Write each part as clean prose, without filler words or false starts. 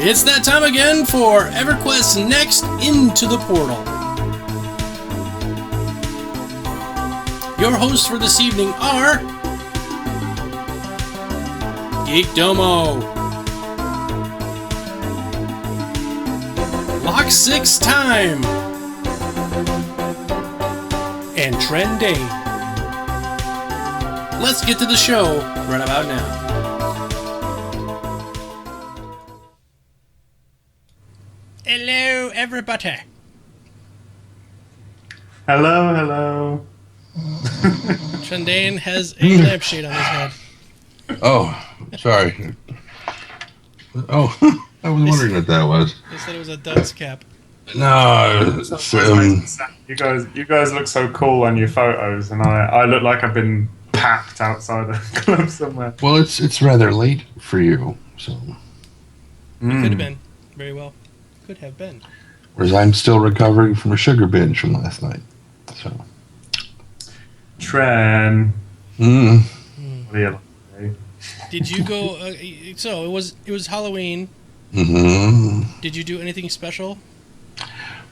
It's that time again for EverQuest Next Into the Portal. Your hosts for this evening are Geekdomo, LockSixTime, and Trendane. Let's get to the show right about now. Hello, everybody. Hello. Trendane has a lampshade on his head. Oh, sorry. Oh, I was wondering what that was. They said it was a dunce cap. No, you guys look so cool on your photos, and I look like I've been packed outside a club somewhere. well, it's rather late for you, so. It could have been. Very well. Could have been. Whereas I'm still recovering from a sugar binge from last night, so. Tren. What do you like? Did you go? So it was Halloween. Mm-hmm. Did you do anything special?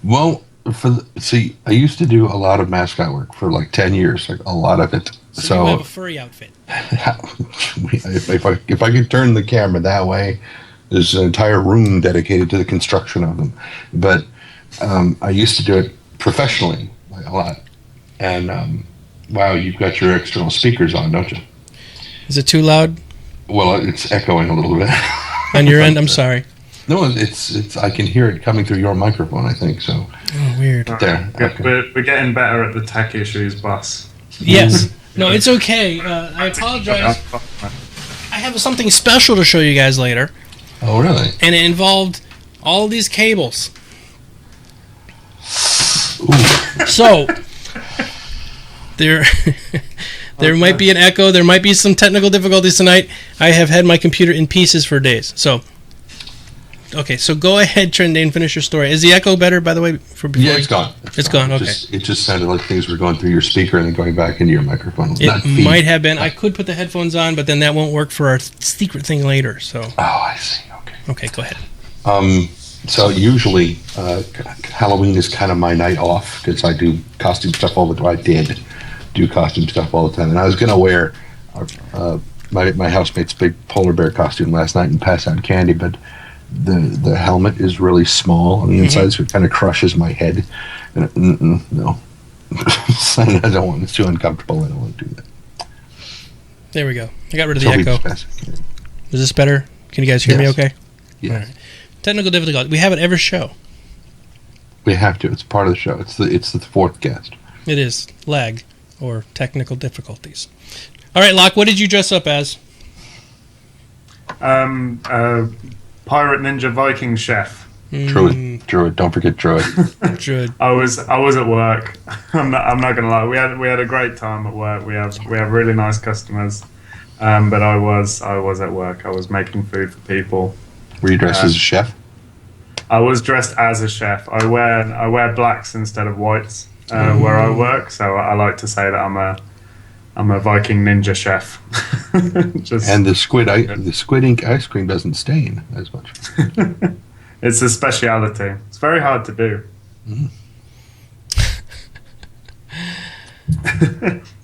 Well, I used to do a lot of mascot work for like 10 years, like a lot of it. So you have a furry outfit. if I could turn the camera that way, there's an entire room dedicated to the construction of them. But I used to do it professionally, like a lot. And wow, you've got your external speakers on, don't you? Is it too loud? Well, it's echoing a little bit. On your end? I'm sorry. No, it's. I can hear it coming through your microphone, I think, so. Oh, weird. There. Okay. We're getting better at the tech issues, boss. Yes. No, it's okay. I apologize. I have something special to show you guys later. Oh, really? And it involved all these cables. Ooh. So, there might be an echo. There might be some technical difficulties tonight. I have had my computer in pieces for days. So, okay. So go ahead, Trendane, finish your story. Is the echo better, by the way? Yeah, it's gone. It's gone. Okay. It just sounded like things were going through your speaker and then going back into your microphone. It might have been. I could put the headphones on, but then that won't work for our secret thing later. So. Oh, I see. Okay. Okay, go ahead. So usually Halloween is kind of my night off because I do costume stuff all the time. I did do costume stuff all the time, and I was going to wear my housemate's big polar bear costume last night and pass out candy, but the helmet is really small on the inside, so it kind of crushes my head. And no, I don't want. It's too uncomfortable. I don't want to do that. There we go. I got rid of the echo. Is this better? Can you guys hear me? Okay. Yeah. All right. Technical difficulty. We have it every show. We have to. It's part of the show. It's the fourth guest. It is lag or technical difficulties. All right, Locke. What did you dress up as? Pirate Ninja Viking chef. Druid. Don't forget Druid. Druid. I was at work. I'm not gonna lie. We had a great time at work. We have really nice customers. But I was at work. I was making food for people. Were you dressed as a chef? I was dressed as a chef. I wear blacks instead of whites where I work. So I like to say that I'm a Viking ninja chef. And the squid ink ice cream doesn't stain as much. It's a speciality. It's very hard to do.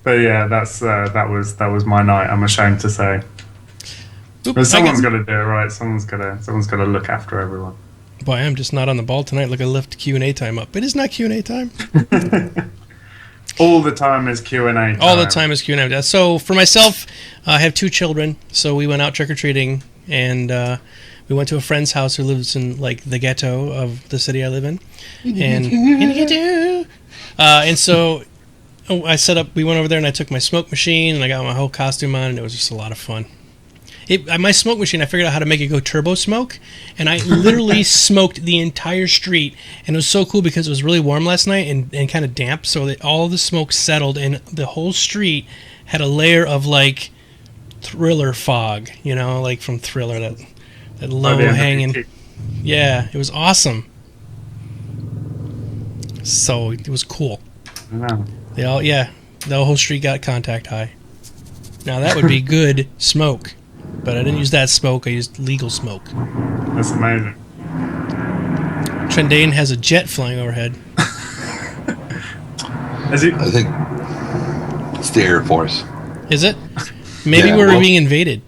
But yeah, that was my night. I'm ashamed to say. But someone's got to do it, right? Someone's got to look after everyone. Boy, I'm just not on the ball tonight. Look, I left Q&A time up. It is not Q&A time. All the time is Q&A time. All the time is Q&A. So for myself, I have 2 children. So we went out trick-or-treating, and we went to a friend's house who lives in like the ghetto of the city I live in. And so I set up. We went over there, and I took my smoke machine, and I got my whole costume on, and it was just a lot of fun. My smoke machine, I figured out how to make it go turbo smoke, and I literally smoked the entire street, and it was so cool because it was really warm last night and kind of damp, so that all the smoke settled, and the whole street had a layer of like Thriller fog, like from Thriller, that low hanging. Yeah, it was awesome. So it was cool. Wow. The whole street got contact high. Now that would be good smoke. But I didn't use that smoke. I used legal smoke. That's amazing. Trendane has a jet flying overhead. Is it? I think it's the Air Force. Is it? Maybe Yeah, we're well- being invaded.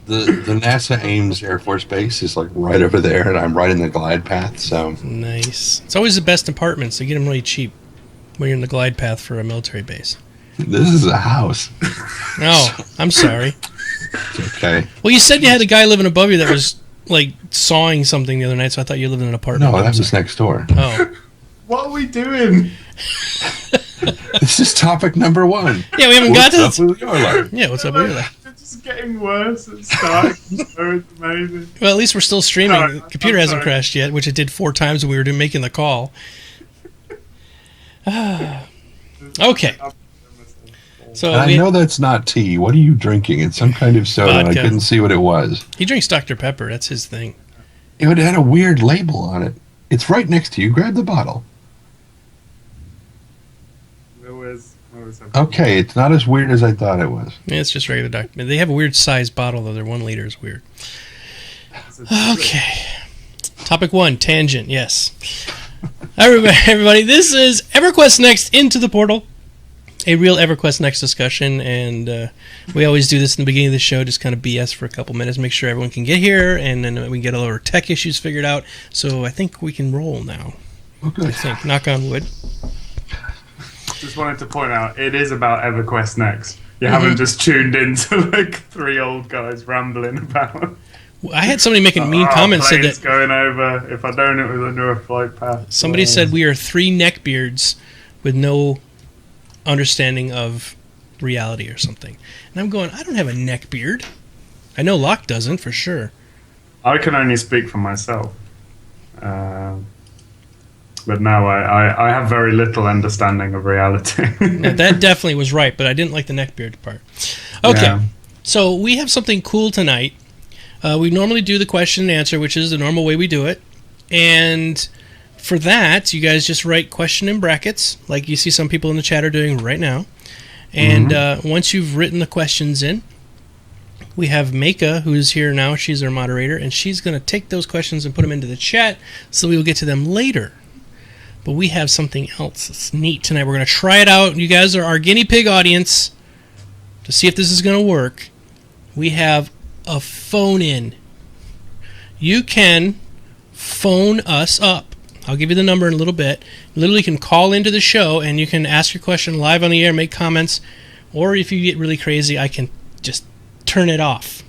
The NASA Ames Air Force Base is like right over there, and I'm right in the glide path. So Nice. It's always the best apartments. They get them really cheap when you're in the glide path for a military base. this is a house. Oh, I'm sorry. Okay. Well, you said you had a guy living above you that was like sawing something the other night, so I thought you lived in an apartment. No, I'm that was sorry. next door. Oh. What are we doing? This is topic number 1. Yeah, we haven't got to What's this. up with your life? Yeah, what's up with your life? It's just getting worse. It's starting. So it's amazing. Well, at least we're still streaming. Sorry, The computer I'm hasn't sorry. crashed yet, which it did 4 times when we were making the call. Okay. So And I know that's not tea. What are you drinking? It's some kind of soda, and I Vodka. couldn't see what it was. he drinks Dr. Pepper. That's his thing. It had a weird label on it. It's right next to you. Grab the bottle. Where was that? Okay, it's not as weird as I thought it was. Yeah, it's just regular Dr. They have a weird sized bottle, though. Their 1 liter is weird. Okay. Topic 1, tangent, yes. Everybody, this is EverQuest Next Into the Portal. A real EverQuest Next discussion, and we always do this in the beginning of the show, just kind of BS for a couple minutes, make sure everyone can get here, and then we can get all our tech issues figured out. So I think we can roll now. Okay. I think. Knock on wood. Just wanted to point out, it is about EverQuest Next. You haven't just tuned into like 3 old guys rambling about. I had somebody making mean comments said planes that going over. If I don't, it was under a flight path. somebody said we are 3 neckbeards with no understanding of reality or something. And I'm going, I don't have a neck beard. I know Locke doesn't for sure. I can only speak for myself. But no, I have very little understanding of reality. Now, that definitely was right, but I didn't like the neck beard part. Okay, Yeah. so we have something cool tonight. We normally do the question and answer, which is the normal way we do it. And for that, you guys just write question in brackets, like you see some people in the chat are doing right now. And once you've written the questions in, we have Maka, who's here now. She's our moderator, and she's going to take those questions and put them into the chat, so we will get to them later. But we have something else that's neat tonight. We're going to try it out. You guys are our guinea pig audience to see if this is going to work. We have a phone in. You can phone us up. I'll give you the number in a little bit. You literally can call into the show and you can ask your question live on the air, make comments, or if you get really crazy, I can just turn it off.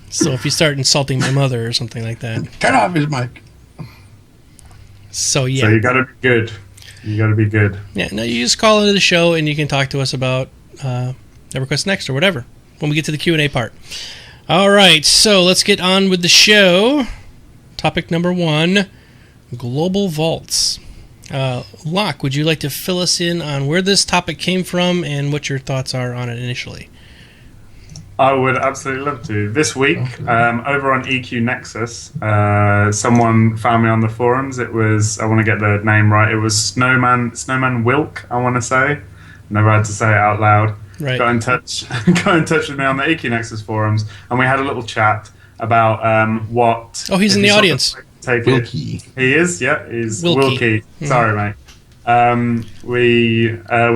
So if you start insulting my mother or something like that. Cut off his mic. So yeah. So you got to be good. You got to be good. Yeah, no, you just call into the show and you can talk to us about EverQuest Next or whatever when we get to the Q&A part. All right, so let's get on with the show. Topic number 1, global vaults. Locke, would you like to fill us in on where this topic came from and what your thoughts are on it initially? I would absolutely love to. This week, over on EQ Nexus, someone found me on the forums. It was, I want to get the name right, it was Snowman Wilk, I want to say. Never had to say it out loud. Right. Got in touch with me on the EQ Nexus forums, and we had a little chat about what... Oh, he's in the audience. Wilkie. He is, yeah, he's Wilkie. Wilkie. Mm-hmm. Sorry, mate. We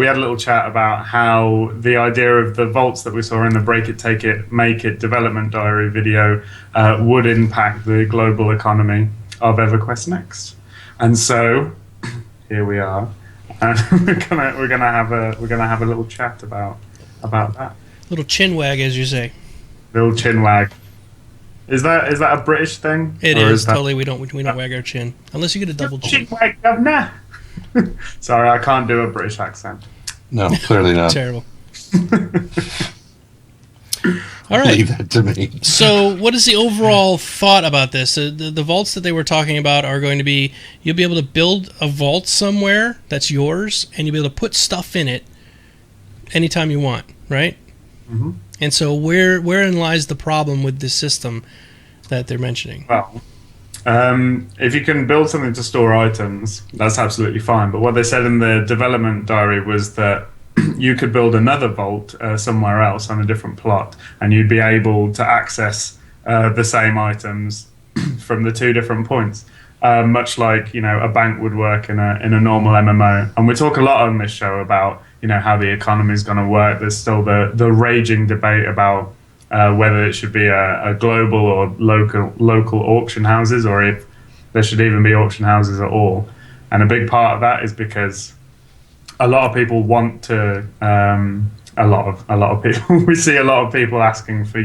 had a little chat about how the idea of the vaults that we saw in the Break It, Take It, Make It development diary video would impact the global economy of EverQuest Next, and so here we are, and we're gonna have a little chat about that. Little chin wag, as you say. Little chin wag. Is that a British thing? It Or is that- totally. We don't wag our chin unless you get a double chin. Chin wag, governor. Sorry, I can't do a British accent. No, clearly not. Terrible. All right. Leave that to me. So, what is the overall thought about this? The vaults that they were talking about are going to be, you'll be able to build a vault somewhere that's yours, and you'll be able to put stuff in it anytime you want, right? Mm-hmm. And so, wherein lies the problem with this system that they're mentioning? Well, if you can build something to store items, that's absolutely fine. But what they said in the development diary was that you could build another vault somewhere else on a different plot, and you'd be able to access the same items from the two different points. Much like a bank would work in a normal MMO, and we talk a lot on this show about how the economy is going to work. There's still the raging debate about whether it should be a global or local auction houses, or if there should even be auction houses at all. And a big part of that is because a lot of people want to. A lot of people. We see a lot of people asking for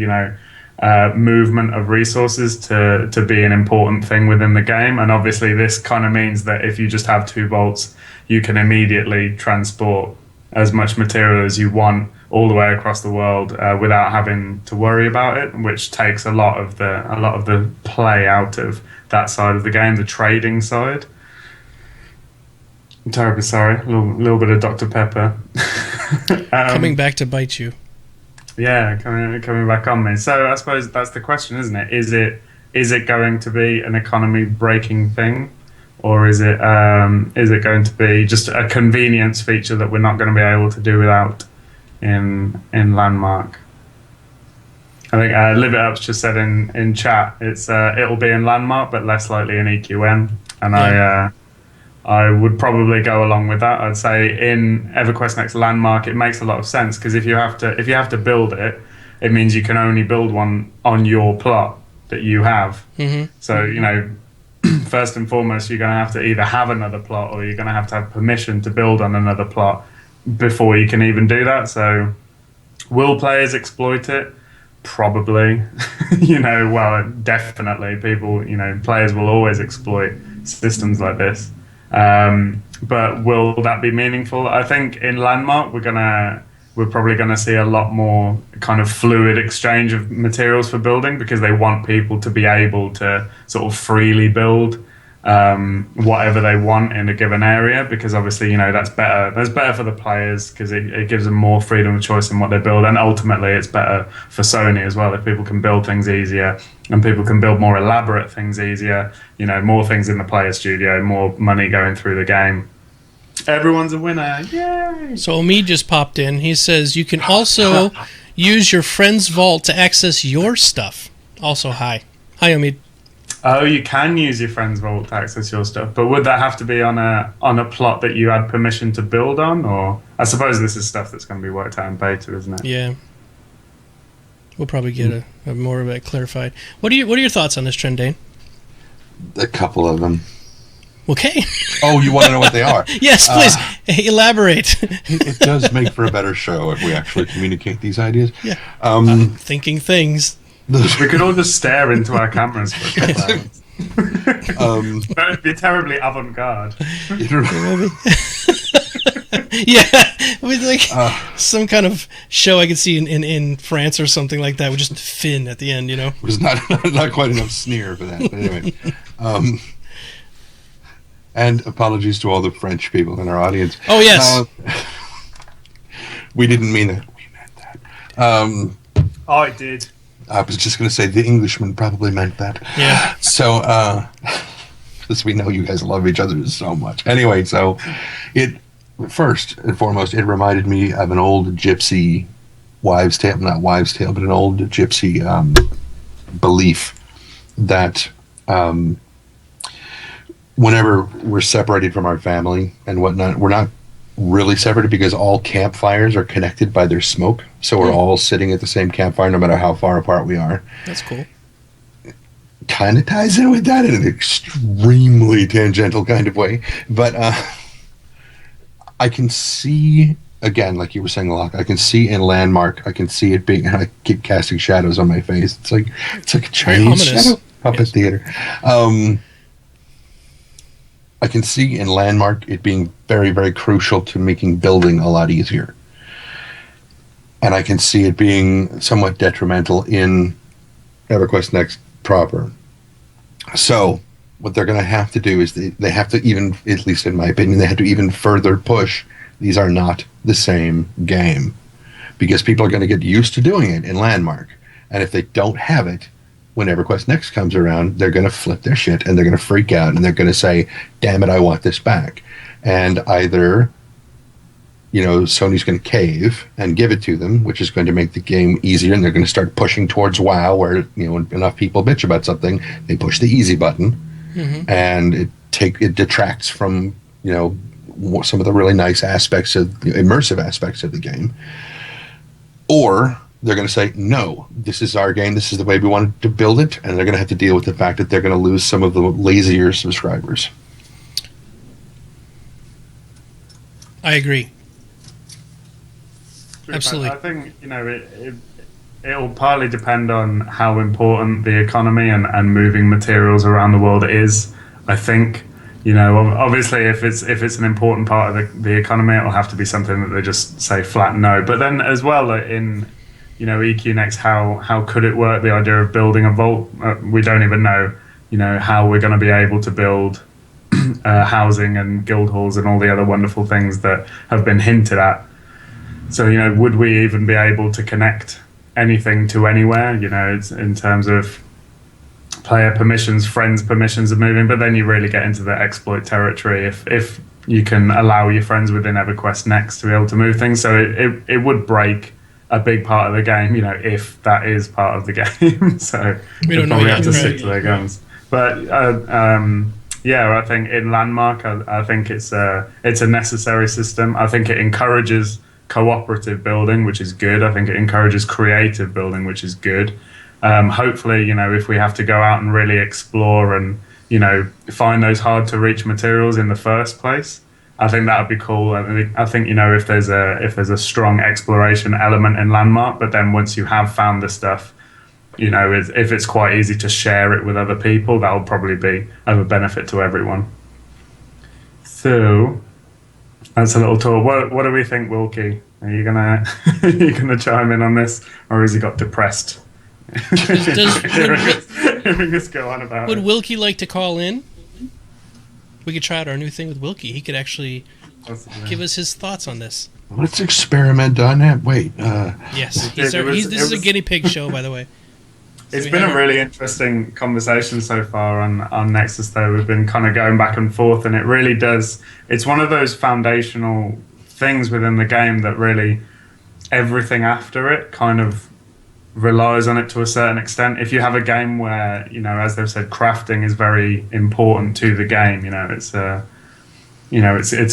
movement of resources to be an important thing within the game. And obviously this kind of means that if you just have 2 vaults, you can immediately transport as much material as you want all the way across the world without having to worry about it, which takes a lot of the play out of that side of the game, the trading side. I'm terribly sorry, a little bit of Dr. Pepper. Coming back to bite you. Yeah, coming back on me. So I suppose that's the question, isn't it? Is it going to be an economy breaking thing, or is it going to be just a convenience feature that we're not going to be able to do without in Landmark? I think Live It Up's just said in chat it'll be in Landmark but less likely in EQN, and yeah. I would probably go along with that. I'd say in EverQuest Next Landmark, it makes a lot of sense, because if you have to build it, it means you can only build one on your plot that you have. Mm-hmm. So first and foremost, you're going to have to either have another plot, or you're going to have permission to build on another plot before you can even do that. So will players exploit it? Probably. Well, definitely. People, players will always exploit systems like this. But will that be meaningful? I think in Landmark we're probably gonna see a lot more kind of fluid exchange of materials for building, because they want people to be able to sort of freely build whatever they want in a given area, because obviously that's better for the players, because it gives them more freedom of choice in what they build, and ultimately it's better for Sony as well if people can build things easier and people can build more elaborate things easier, more things in the player studio, more money going through the game. Everyone's a winner. Yay! So Omid just popped in. He says you can also use your friend's vault to access your stuff. Also, hi Omid. Oh, you can use your friend's vault to access your stuff, but would that have to be on a plot that you had permission to build on? Or I suppose this is stuff that's going to be worked out in beta, isn't it? Yeah, we'll probably get a more of it clarified. What are your thoughts on this, Trendane? A couple of them. Okay. Oh, you want to know what they are? Yes, please elaborate. It does make for a better show if we actually communicate these ideas. Yeah. Thinking things. We could all just stare into our cameras for a couple hours. That would be terribly avant-garde. Yeah, with like some kind of show I could see in France or something like that with just Finn at the end, It was not quite enough sneer for that, but anyway. And apologies to all the French people in our audience. Oh, yes. We didn't mean it. We meant that. I did. I was just going to say the Englishman probably meant that. Yeah. So, because we know you guys love each other so much. Anyway, so first and foremost, it reminded me of an old gypsy wives' tale, not wives' tale, but an old gypsy belief that whenever we're separated from our family and whatnot, we're not really separated because all campfires are connected by their smoke. So we're all sitting at the same campfire no matter how far apart we are. That's cool. Kind of ties in with that in an extremely tangential kind of way. But I can see, again, like you were saying, Locke, I can see in Landmark, I can see it being, and I keep casting shadows on my face. It's like a Chinese shadow puppet theater. I can see in Landmark it being very, very crucial to making building a lot easier. And I can see it being somewhat detrimental in EverQuest Next proper. So what they're going to have to do is they have to even, at least in my opinion, they have to even further push these are not the same game. Because people are going to get used to doing it in Landmark. And if they don't have it, when EverQuest Next comes around, they're going to flip their shit and they're going to freak out and they're going to say, damn it, I want this back. And either Sony's going to cave and give it to them, which is going to make the game easier, and they're going to start pushing towards WoW, where enough people bitch about something, they push the easy button, and it detracts from some of the really nice aspects of the immersive aspects of the game. Or they're going to say, no, this is our game, this is the way we wanted to build it, and they're going to have to deal with the fact that they're going to lose some of the lazier subscribers. I agree. Absolutely. I think it'll partly depend on how important the economy and moving materials around the world is. I think obviously if it's an important part of the economy, it'll have to be something that they just say flat no. But then as well in EQ Next, how could it work? The idea of building a vault, we don't even know how we're going to be able to build housing and guild halls and all the other wonderful things that have been hinted at. So would we even be able to connect anything to anywhere? It's in terms of player permissions, friends permissions of moving, but then you really get into the exploit territory if you can allow your friends within EverQuest Next to be able to move things. So it would break a big part of the game, if that is part of the game. So we don't probably have to stick to their guns. But I think in Landmark, I think it's a necessary system. I think it encourages cooperative building, which is good. I think it encourages creative building, which is good. Hopefully, if we have to go out and really explore and, find those hard to reach materials in the first place, I think that would be cool. I think if there's a strong exploration element in Landmark, but then once you have found the stuff, if it's quite easy to share it with other people, that will probably be of a benefit to everyone. So that's a little talk. What do we think, Wilkie? Are you gonna chime in on this, or has he got depressed? Hearing us go on about would Wilkie like to call in? We could try out our new thing with Wilkie. He could actually give us his thoughts on this. Let's experiment on that. Wait. Yes, this is a guinea pig show, by the way. It's been a really interesting conversation so far on Nexus, though. We've been kind of going back and forth, and it really does. It's one of those foundational things within the game that really everything after it kind of relies on it to a certain extent. If you have a game where, as they've said, crafting is very important to the game, it's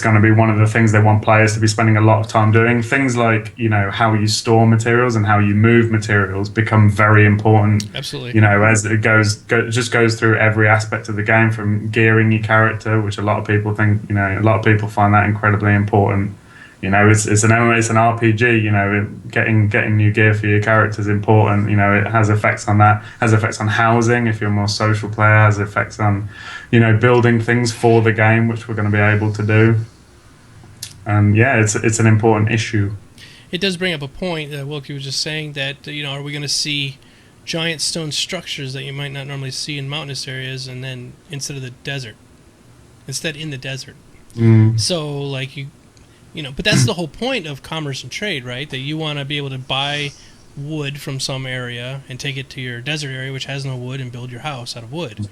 going to be one of the things they want players to be spending a lot of time doing. Things like, how you store materials and how you move materials become very important. Absolutely. As it just goes through every aspect of the game, from gearing your character, which a lot of people think, a lot of people find that incredibly important. It's an RPG. Getting new gear for your character is important. It has effects on that. Has effects on housing if you're a more social player. Has effects on, building things for the game, which we're going to be able to do. It's an important issue. It does bring up a point that Wilkie was just saying that are we going to see giant stone structures that you might not normally see in mountainous areas, and then instead in the desert. So but that's the whole point of commerce and trade, right? That you want to be able to buy wood from some area and take it to your desert area, which has no wood, and build your house out of wood.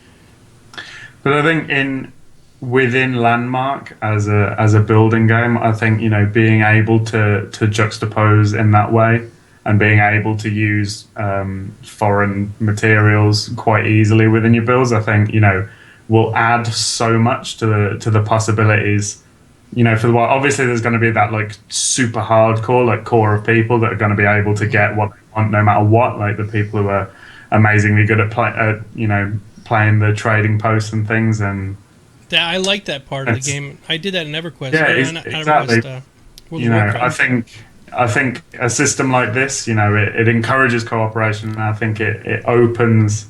But I think within Landmark as a building game, I think being able to juxtapose in that way and being able to use foreign materials quite easily within your builds, I think will add so much to the possibilities. For the while, obviously there's going to be that super hardcore core of people that are going to be able to get what they want no matter what, like the people who are amazingly good at playing the trading posts and things. And I like that part of the game. I did that in EverQuest. Yeah, exactly. I think a system like this, it encourages cooperation, and I think it opens.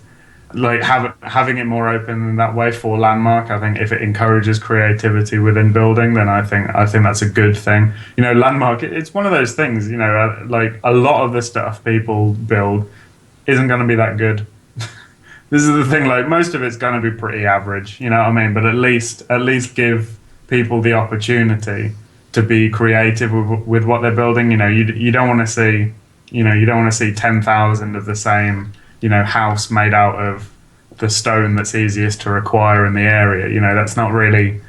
Having it more open in that way for Landmark, I think if it encourages creativity within building, then I think that's a good thing. Landmark, it's one of those things. A lot of the stuff people build isn't going to be that good. This is the thing. Most of it's going to be pretty average. You know what I mean? But at least give people the opportunity to be creative with what they're building. You don't want to see 10,000 of the same house made out of the stone that's easiest to acquire in the area. It's not really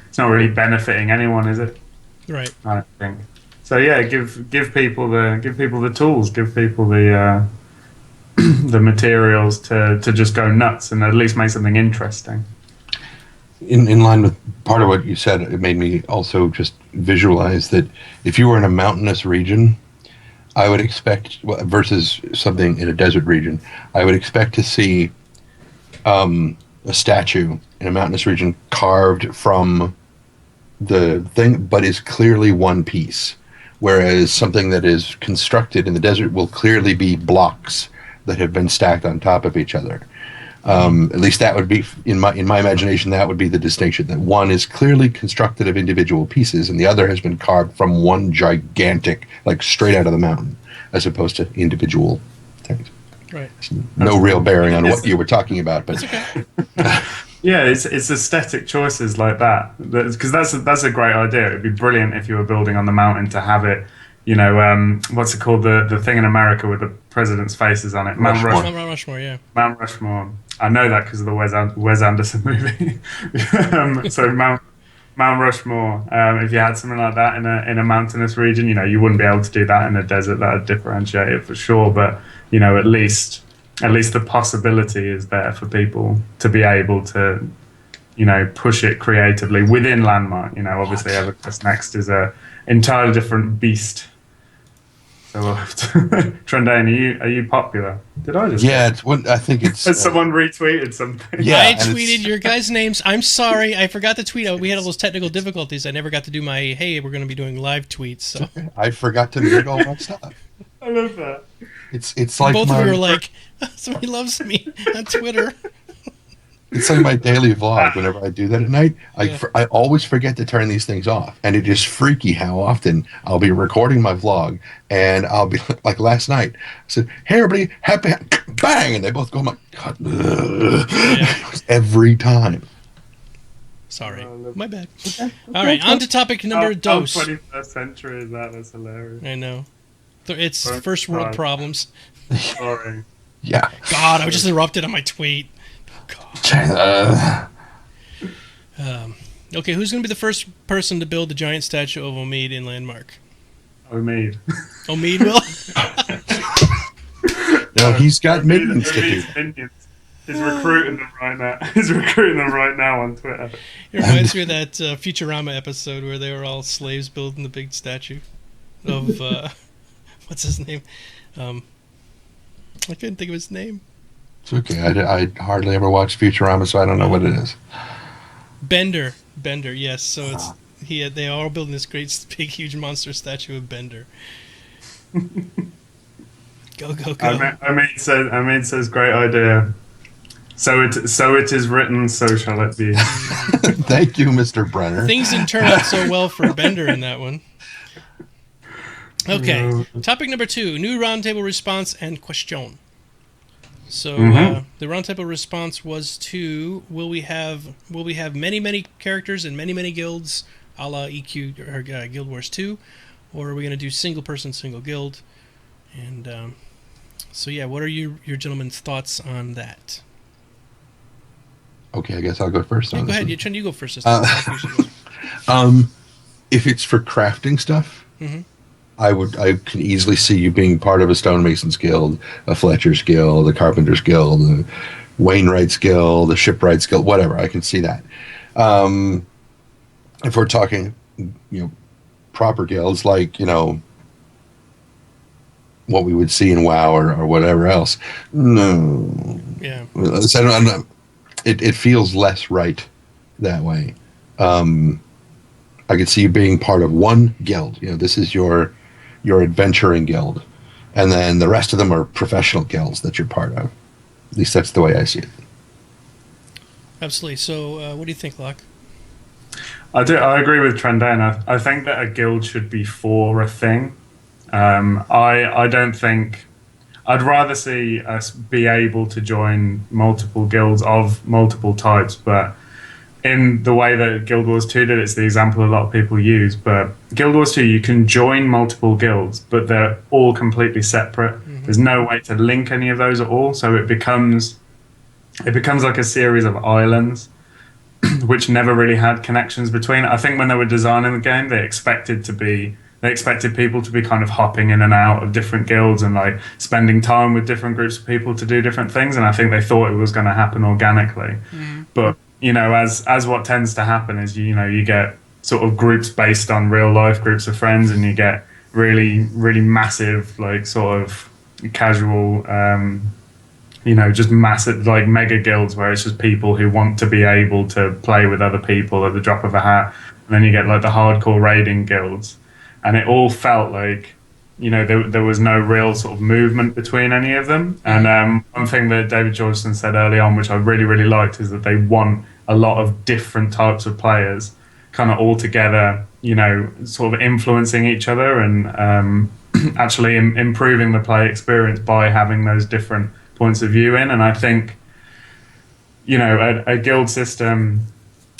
benefiting anyone, is it? Right. I think So yeah, give people the tools, give people the the materials to just go nuts and at least make something interesting. In line with part of what you said, it made me also just visualize that if you were in a mountainous region, I would expect, versus something in a desert region, I would expect to see a statue in a mountainous region carved from the thing, but is clearly one piece. Whereas something that is constructed in the desert will clearly be blocks that have been stacked on top of each other. At least that would be, in my imagination, that would be the distinction. That one is clearly constructed of individual pieces, and the other has been carved from one gigantic, like straight out of the mountain, as opposed to individual things. Right. No real bearing on what you were talking about, but okay. Yeah, it's aesthetic choices like that, because that's a great idea. It'd be brilliant if you were building on the mountain to have it, what's it called, the thing in America with the president's faces on it, Mount Rushmore, yeah. Mount Rushmore. I know that because of the Wes Anderson movie. So Mount Rushmore. If you had something like that in a mountainous region, you wouldn't be able to do that in a desert. That would differentiate it for sure. But at least the possibility is there for people to be able to, push it creatively within Landmark. Obviously, EverQuest Next is a entirely different beast. So we'll have to. Trendane, are you popular? Did I just? Yeah, I think it's. Has someone retweeted something? Yeah, I tweeted your guys' names. I'm sorry, I forgot to tweet out. We had all those technical difficulties. I never got to do my hey, we're going to be doing live tweets. So I forgot to make all my stuff. I love that. It's like both of you are like, somebody loves me on Twitter. It's like my daily vlog. Whenever I do that at night, I always forget to turn these things off, and it is freaky how often I'll be recording my vlog, and I'll be like last night. I said, "Hey everybody, happy bang," and they both go, "Oh my God!" Every time. Sorry, my bad. All right, on to topic number dos. 21st century is that? That's hilarious. I know. It's first world problems. Sorry. Yeah. God, I was just interrupted on my tweet. Okay, who's going to be the first person to build the giant statue of Omid in Landmark? Omid. Omid will? No, he's got minions to do. He's recruiting them right now. He's recruiting them right now on Twitter. It reminds me of that Futurama episode where they were all slaves building the big statue of, what's his name? I couldn't think of his name. It's okay. I hardly ever watch Futurama, so I don't know what it is. Bender, yes. So it's they are all building this great, big, huge monster statue of Bender. Go. Omid says, great idea. So it is written, so shall it be. Thank you, Mr. Brenner. Things didn't turn out so well for Bender in that one. Okay, topic number 2, new roundtable response and question. So the roundtable response was to will we have many characters and many guilds, a la EQ or Guild Wars 2, or are we going to do single person, single guild? And so yeah, what are your gentlemen's thoughts on that? Okay, I guess I'll go first. Yeah, go ahead. You go first. If it's for crafting stuff, I can easily see you being part of a stonemasons guild, a Fletcher's guild, a carpenter's guild, a Wainwright's guild, a shipwright's guild, whatever. I can see that. If we're talking, proper guilds like what we would see in WoW or whatever else, no. Yeah. It feels less right that way. I could see you being part of one guild. This is your adventuring guild, and then the rest of them are professional guilds that you're part of. At least that's the way I see it. Absolutely. So what do you think, Locke? I agree with Trendane. I think that a guild should be for a thing. I don't think I'd rather see us be able to join multiple guilds of multiple types, but in the way that Guild Wars 2 did, it's the example a lot of people use. But Guild Wars 2, you can join multiple guilds, but they're all completely separate. There's no way to link any of those at all, so it becomes like a series of islands, which never really had connections between. I think when they were designing the game, they expected to be They expected people to be kind of hopping in and out of different guilds and like spending time with different groups of people to do different things. And I think they thought it was going to happen organically. But, you know, as what tends to happen is, you know, you get sort of groups based on real life groups of friends, and you get really, really massive, like sort of casual, you know, just massive, like mega guilds where it's just people who want to be able to play with other people at the drop of a hat. And then you get like the hardcore raiding guilds. And it all felt like, you know, there was no real sort of movement between any of them. And one thing that David Georgeson said early on, which I really, really liked, is that they want a lot of different types of players kind of all together, you know, sort of influencing each other and actually improving the play experience by having those different points of view in. And I think, you know, a guild system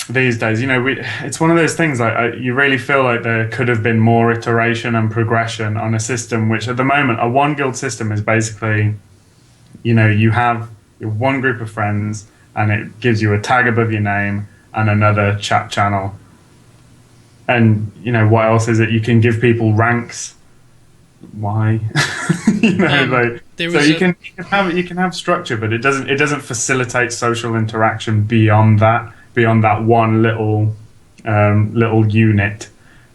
these days, you know, it's one of those things like you really feel like there could have been more iteration and progression on a system, which at the moment, a one guild system is basically, you know, you have your one group of friends and it gives you a tag above your name and another chat channel. And, you know, what else is it? You can give people ranks. Why? You know, like, so you can have structure, but it doesn't facilitate social interaction beyond that one little unit.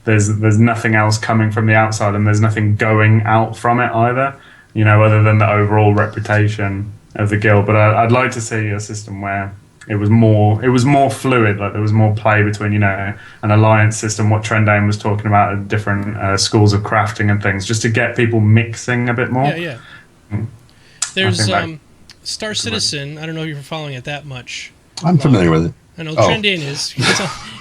There's nothing else coming from the outside, and there's nothing going out from it either, you know, other than the overall reputation of the guild. But I'd like to see a system where it was more fluid, like there was more play between, you know, an alliance system, what Trendane was talking about, different schools of crafting and things, just to get people mixing a bit more. Yeah. There's Star Citizen. I don't know if you're following it that much. I'm familiar with it. I know Trendane is.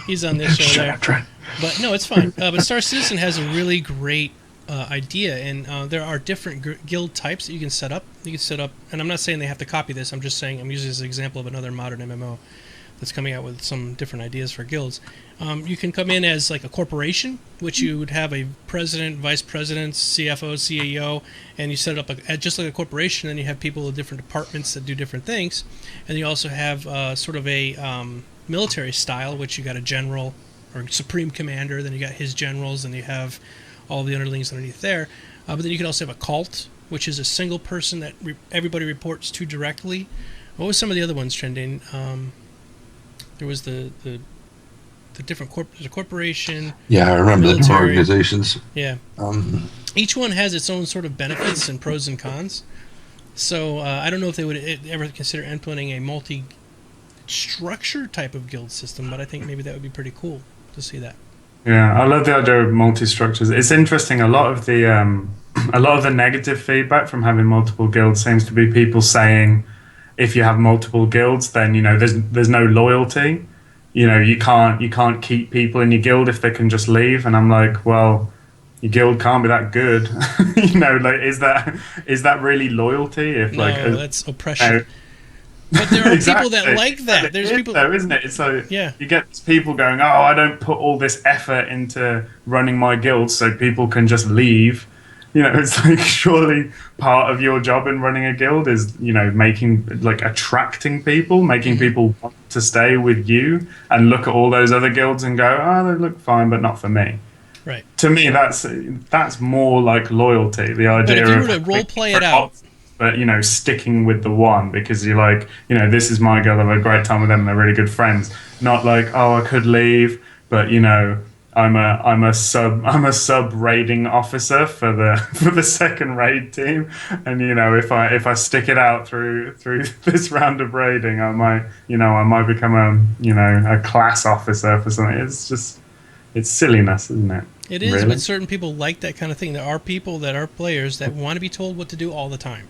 He's on this show there. But no, it's fine. But Star Citizen has a really great idea, and there are different guild types that you can set up. You can set up, and I'm not saying they have to copy this. I'm just saying I'm using this as an example of another modern MMO that's coming out with some different ideas for guilds. You can come in as like a corporation, which you would have a president, vice president, CFO, CEO, and you set it up just like a corporation, and you have people in different departments that do different things. And you also have sort of a military style, which you got a general or supreme commander, then you got his generals, and you have all the underlings underneath there. But then you can also have a cult, which is a single person that everybody reports to directly. What was some of the other ones, Trendane? There was the different there's a corporation. Yeah, I remember the different organizations. Yeah. Each one has its own sort of benefits and pros and cons. So I don't know if they would ever consider implementing a multi-structure type of guild system, but I think maybe that would be pretty cool to see that. Yeah, I love the idea of multi-structures. It's interesting. A lot of the negative feedback from having multiple guilds seems to be people saying, if you have multiple guilds, then, you know, there's no loyalty. You know, you can't keep people in your guild if they can just leave. And I'm like, well, your guild can't be that good. You know, like, is that really loyalty? If no, that's oppression. But there are exactly. people that like that. There's people, though, isn't it? So yeah. You get people going, oh, I don't put all this effort into running my guild, so people can just leave. You know, it's like, surely part of your job in running a guild is, you know, attracting people, making people want to stay with you, and look at all those other guilds and go, oh, they look fine, but not for me. Right. To me, that's more like loyalty. The idea but if you were to role play it out. But, you know, sticking with the one because you're like, you know, this is my guild, I've had a great time with them, they're really good friends. Not like, oh, I could leave, but, you know, I'm a sub raiding officer for the second raid team, and, you know, if I stick it out through this round of raiding, I might become a class officer for something. It's silliness, isn't it? It is, really? But certain people like that kind of thing. There are people that are players that want to be told what to do all the time.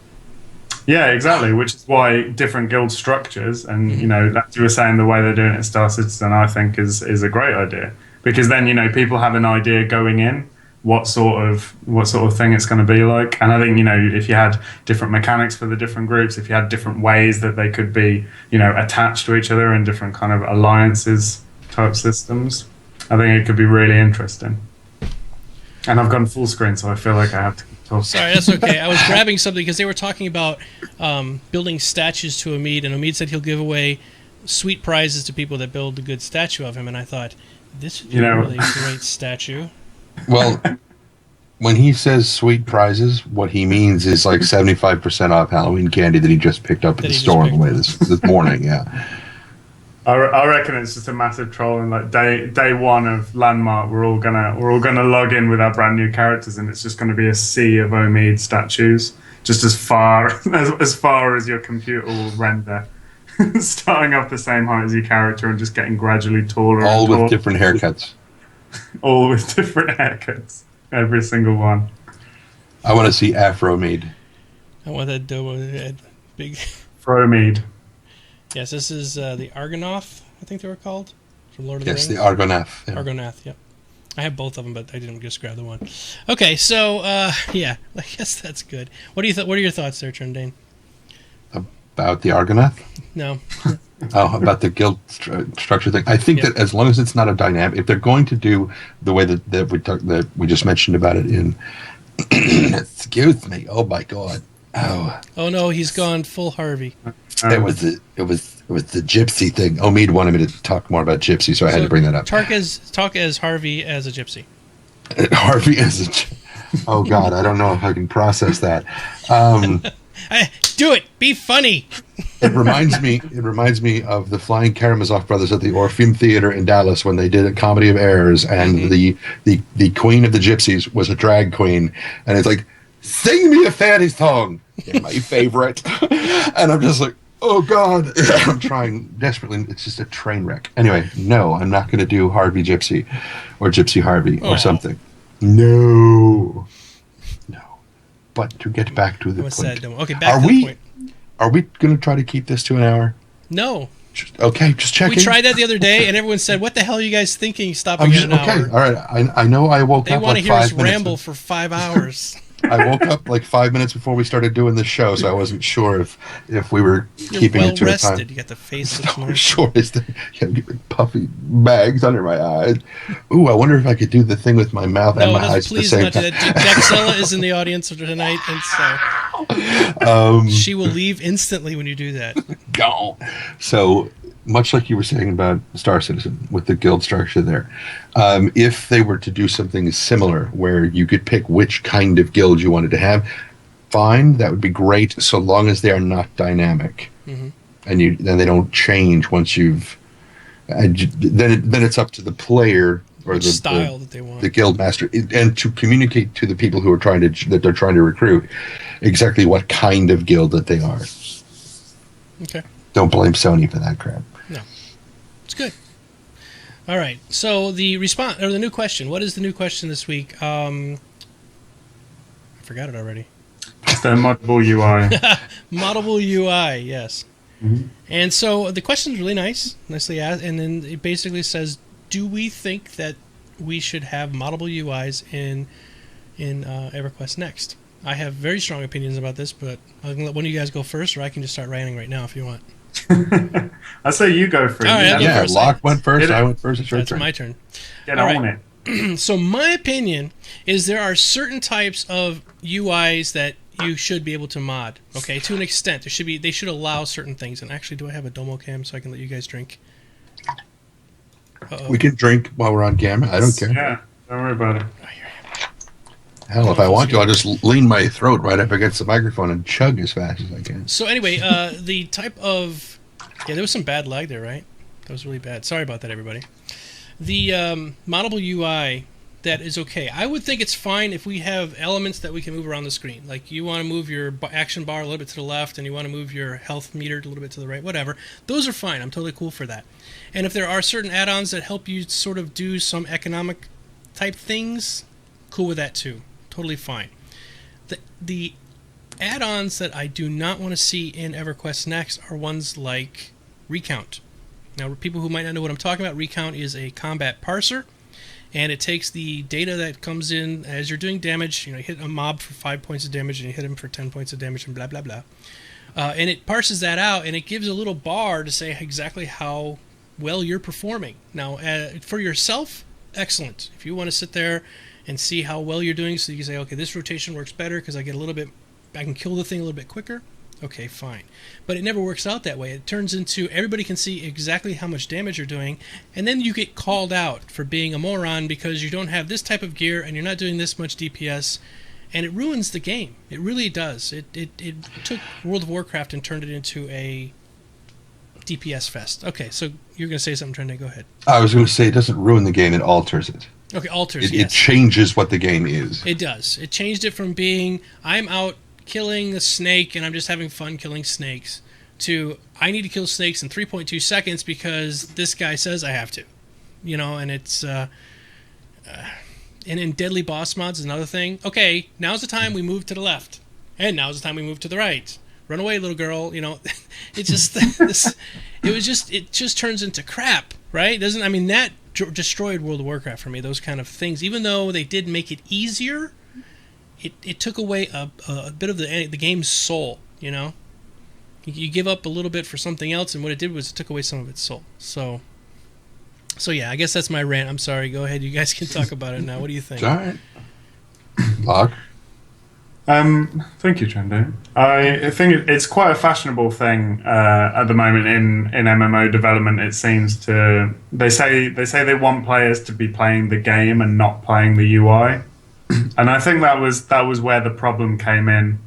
Yeah, exactly. Which is why different guild structures, and you know, as you were saying, the way they're doing it at Star Citizen, I think is a great idea, because then, you know, people have an idea going in what sort of thing it's going to be like. And I think, you know, if you had different mechanics for the different groups, if you had different ways that they could be, you know, attached to each other in different kind of alliances type systems, I think it could be really interesting. And I've gone full screen, so I feel like I have to talk. Sorry, that's okay. I was grabbing something because they were talking about building statues to Omid, and Omid said he'll give away sweet prizes to people that build a good statue of him. And I thought, this would be a really great statue. Well, When he says sweet prizes, what he means is like 75% off Halloween candy that he just picked up at the store on the way this morning. Yeah. I reckon it's just a massive troll, and like day one of Landmark, we're all gonna log in with our brand new characters, and it's just gonna be a sea of Omid statues, just as far as your computer will render, starting off the same height as your character and just getting gradually taller. All and with taller. different haircuts. All with different haircuts, every single one. I want to see Afro Mead. I want that Domo head. Big. Fromede. Yes, this is the Argonath, I think they were called, from Lord of the Rings. Yes, the Argonath. Yeah. Argonath, yep. I have both of them, but I didn't just grab the one. Okay, so, yeah, I guess that's good. What are your thoughts there, Trendane? About the Argonath? No. Oh, about the guild structure thing. I think that as long as it's not a dynamic, if they're going to do the way that we just mentioned about it in, excuse me, oh my god, oh no, he's gone full Harvey. It was the gypsy thing. Omid wanted me to talk more about gypsy, so I had to bring that up. Talk as Harvey as a gypsy. Harvey as a. Oh God, I don't know if I can process that. Do it. Be funny. It reminds me of the Flying Karamazov brothers at the Orpheum Theater in Dallas when they did a Comedy of Errors, and the queen of the gypsies was a drag queen, and it's like, sing me a fairy song, my favorite, and I'm just like, oh God, I'm trying desperately. It's just a train wreck. Anyway, no, I'm not going to do Harvey Gypsy or Gypsy Harvey or something. No. But to get back to the point. Okay, back to the point. Are we going to try to keep this to an hour? No. Okay, just checking. We tried that the other day, and everyone said, "What the hell are you guys thinking? Stopping at an hour?" All right. I know. I woke up. They want to hear us ramble for 5 hours. I woke up like 5 minutes before we started doing the show, so I wasn't sure if we were keeping it to a time. You got the face. Sure, puffy bags under my eyes. Ooh, I wonder if I could do the thing with my mouth and my eyes at the same time. Jaxella is in the audience tonight, and so she will leave instantly when you do that. Go. So, much like you were saying about Star Citizen with the guild structure there, if they were to do something similar where you could pick which kind of guild you wanted to have, fine, that would be great, so long as they are not dynamic, and they don't change once you've. Then it's up to the player or the style that they want, the guild master, and to communicate to the people who are that they're trying to recruit exactly what kind of guild that they are. Okay. Don't blame Sony for that crap. No, it's good. All right. So the response or the new question. What is the new question this week? I forgot it already. The moddable UI. Moddable UI. Yes. Mm-hmm. And so the question is really nicely asked, and then it basically says, "Do we think that we should have moddable UIs in EverQuest Next?" I have very strong opinions about this, but I can let one of you guys go first, or I can just start ranting right now if you want. I say you go first. All right, yeah, Locke went first. I went first. It's your turn. My turn. Get on it. So my opinion is there are certain types of UIs that you should be able to mod. Okay, to an extent, they should allow certain things. And actually, do I have a Domo cam so I can let you guys drink? We can drink while we're on camera. I don't care. Yeah, don't worry about it. Hell, if I want to, I'll just lean my throat right up against the microphone and chug as fast as I can. So anyway, the type of... Yeah, there was some bad lag there, right? That was really bad. Sorry about that, everybody. The moddable UI, that is okay. I would think it's fine if we have elements that we can move around the screen. Like you want to move your action bar a little bit to the left, and you want to move your health meter a little bit to the right, whatever. Those are fine. I'm totally cool for that. And if there are certain add-ons that help you sort of do some economic type things, cool with that too. Totally fine. The add-ons that I do not want to see in EverQuest Next are ones like Recount. Now, people who might not know what I'm talking about, Recount is a combat parser, and it takes the data that comes in as you're doing damage. You hit a mob for 5 points of damage, and you hit him for 10 points of damage, and blah, blah, blah. And it parses that out, and it gives a little bar to say exactly how well you're performing. Now, for yourself, excellent. If you want to sit there and see how well you're doing, so you can say, okay, this rotation works better because I can kill the thing a little bit quicker. Okay, fine. But it never works out that way. It turns into everybody can see exactly how much damage you're doing, and then you get called out for being a moron because you don't have this type of gear and you're not doing this much DPS, and it ruins the game. It really does. It took World of Warcraft and turned it into a DPS fest. Okay, so you're going to say something, Trendane. Go ahead. I was going to say it doesn't ruin the game, it alters it. Okay, alters, It changes what the game is. It does. It changed it from being, I'm out killing a snake and I'm just having fun killing snakes, to I need to kill snakes in 3.2 seconds because this guy says I have to. And it's and in deadly boss mods is another thing. Okay, now's the time we move to the left, and now's the time we move to the right. Run away, little girl. It just it just turns into crap, right? That destroyed World of Warcraft for me. Those kind of things, even though they did make it easier. It took away a bit of the game's soul, You give up a little bit for something else, and what it did was it took away some of its soul. So yeah, I guess that's my rant. I'm sorry. Go ahead. You guys can talk about it now. What do you think? All right. Lock? Thank you, Trendane. I think it's quite a fashionable thing at the moment in MMO development. It seems they say they want players to be playing the game and not playing the UI. And I think that was where the problem came in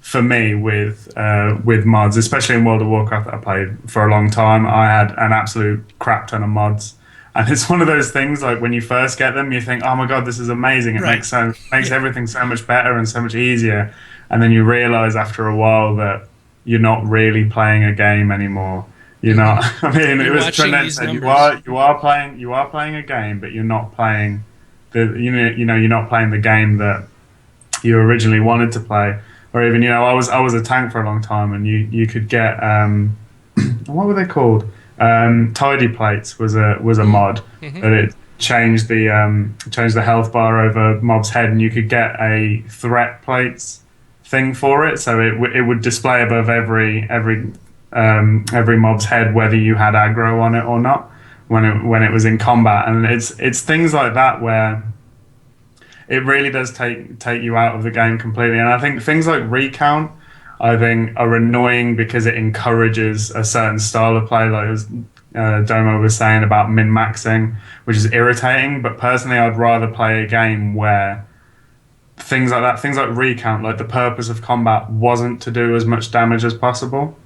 for me with mods, especially in World of Warcraft that I played for a long time. I had an absolute crap ton of mods, and it's one of those things like when you first get them, you think, "Oh my god, this is amazing! It makes everything so much better and so much easier," and then you realize after a while that you're not really playing a game anymore. You're not. I mean, it was tremendous. You are playing a game, but you're not playing. You're not playing the game that you originally wanted to play, or even I was a tank for a long time, and you could get what were they called? Tidy plates was a mod that it changed the health bar over mob's head, and you could get a threat plates thing for it, so it would display above every mob's head whether you had aggro on it or not. When it was in combat, and it's things like that where it really does take you out of the game completely. And I think things like recount, are annoying because it encourages a certain style of play, like as Domo was saying about min-maxing, which is irritating. But personally, I'd rather play a game where things like recount, like the purpose of combat wasn't to do as much damage as possible.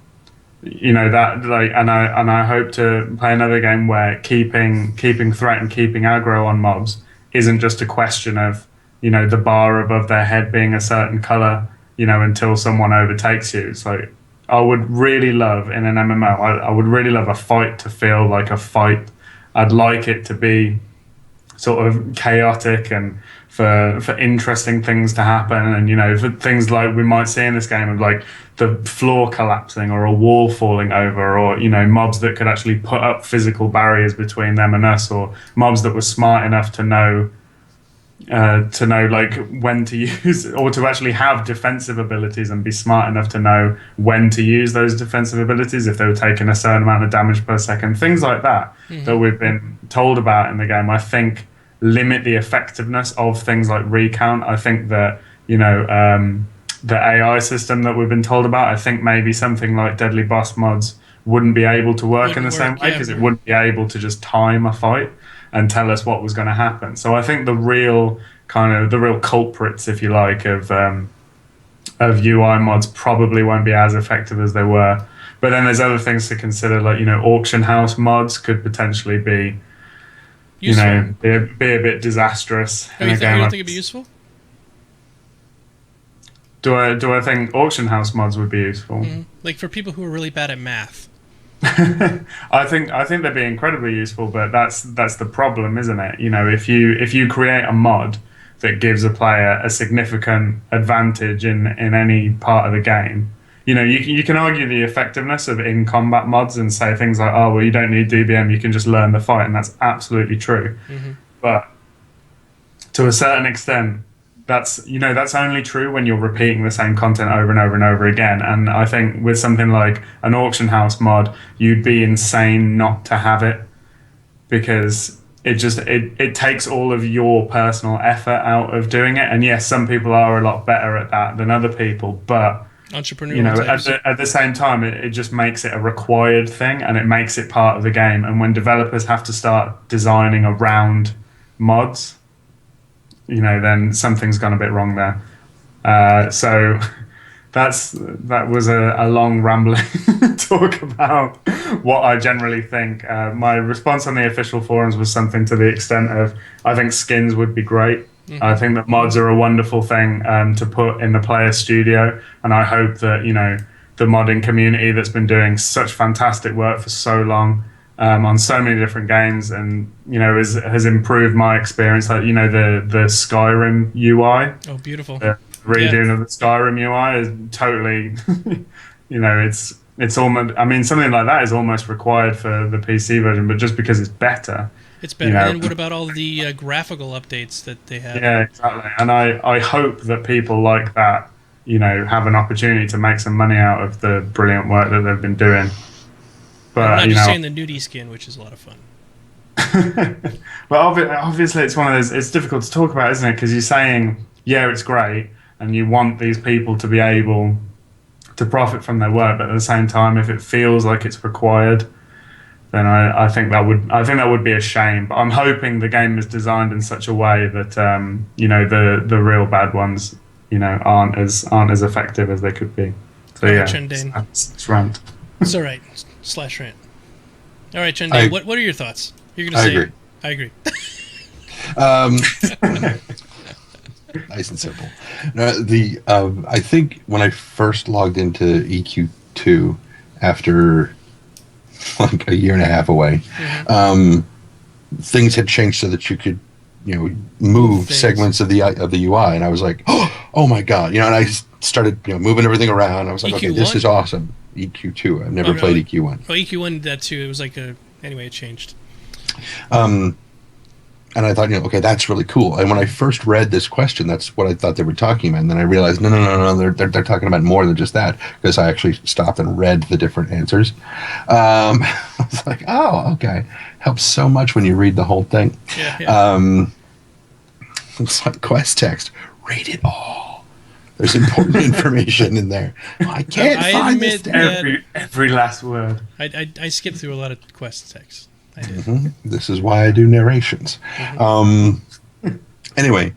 And I hope to play another game where keeping threat and keeping aggro on mobs isn't just a question of the bar above their head being a certain color until someone overtakes you. It's like I would really love in an MMO, I would really love a fight to feel like a fight. I'd like it to be sort of chaotic and for interesting things to happen, and for things like we might see in this game of like the floor collapsing or a wall falling over, or mobs that could actually put up physical barriers between them and us, or mobs that were smart enough to know like when to use, or to actually have defensive abilities and be smart enough to know when to use those defensive abilities if they were taking a certain amount of damage per second. Things like that that we've been told about in the game, I think limit the effectiveness of things like recount. I think that the AI system that we've been told about, I think maybe something like deadly boss mods wouldn't be able to work in the same way, because it wouldn't be able to just time a fight and tell us what was going to happen. So I think the real culprits, if you like, of UI mods probably won't be as effective as they were. But then there's other things to consider, like auction house mods could potentially be be a bit disastrous. You don't think it'd be useful? Do I think auction house mods would be useful? Mm-hmm. Like for people who are really bad at math. I think they'd be incredibly useful, but that's the problem, isn't it? If you create a mod that gives a player a significant advantage in any part of the game, you can argue the effectiveness of in-combat mods and say things like, oh, well, you don't need DBM, you can just learn the fight, and that's absolutely true. Mm-hmm. But to a certain extent, that's only true when you're repeating the same content over and over and over again. And I think with something like an auction house mod, you'd be insane not to have it, because it takes all of your personal effort out of doing it. And yes, some people are a lot better at that than other people, but Entrepreneurial at the same time, it just makes it a required thing, and it makes it part of the game. And when developers have to start designing around mods, then something's gone a bit wrong there. So that was a long rambling talk about what I generally think. My response on the official forums was something to the extent of, I think skins would be great. Mm-hmm. I think that mods are a wonderful thing to put in the player studio, and I hope that the modding community that's been doing such fantastic work for so long on so many different games, and has improved my experience. Like the Skyrim UI. Oh, beautiful! The redoing of the Skyrim UI is totally, it's almost. I mean, something like that is almost required for the PC version, but just because it's better. It's better. And what about all the graphical updates that they have? Yeah, exactly. And I hope that people like that, have an opportunity to make some money out of the brilliant work that they've been doing. But I'm not just saying the nudie skin, which is a lot of fun. Well, obviously, it's one of those. It's difficult to talk about, isn't it? Because you're saying, yeah, it's great, and you want these people to be able to profit from their work, but at the same time, if it feels like it's required, then I think that would be a shame. But I'm hoping the game is designed in such a way that the real bad ones aren't as effective as they could be. So yeah, it's rant. It's all right. /rant. All right, Trendane. What are your thoughts? You're going to say I agree. Nice and simple. No, I think when I first logged into EQ2 after like a year and a half away, things had changed so that you could, move segments of the UI, and I was like, oh my god, and I started, moving everything around. I was like, okay, this is awesome. EQ2. I've never played EQ1. Oh, EQ1 did that too. It was like anyway, it changed. And I thought, okay, that's really cool. And when I first read this question, that's what I thought they were talking about. And then I realized, no, they're talking about more than just that, because I actually stopped and read the different answers. I was like, oh, okay. Helps so much when you read the whole thing. Yeah. It's like quest text. Read it all. There's important information in there. I can't find this. Every last word. I skipped through a lot of quest text. I did. Mm-hmm. This is why I do narrations. Mm-hmm. Anyway,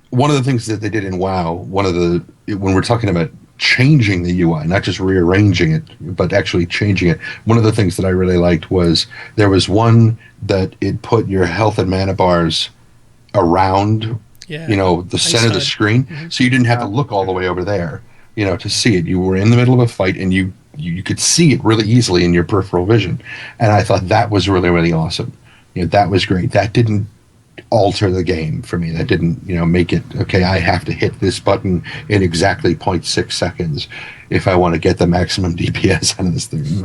one of the things that they did in WoW, when we're talking about changing the UI, not just rearranging it, but actually changing it, one of the things that I really liked was there was one that it put your health and mana bars around, the center of the screen, so you didn't have to look all the way over there, to see it. You were in the middle of a fight, and you could see it really easily in your peripheral vision. And I thought that was really, really awesome. That was great. That didn't alter the game for me. That didn't, make it, okay, I have to hit this button in exactly 0.6 seconds if I want to get the maximum DPS out of this thing.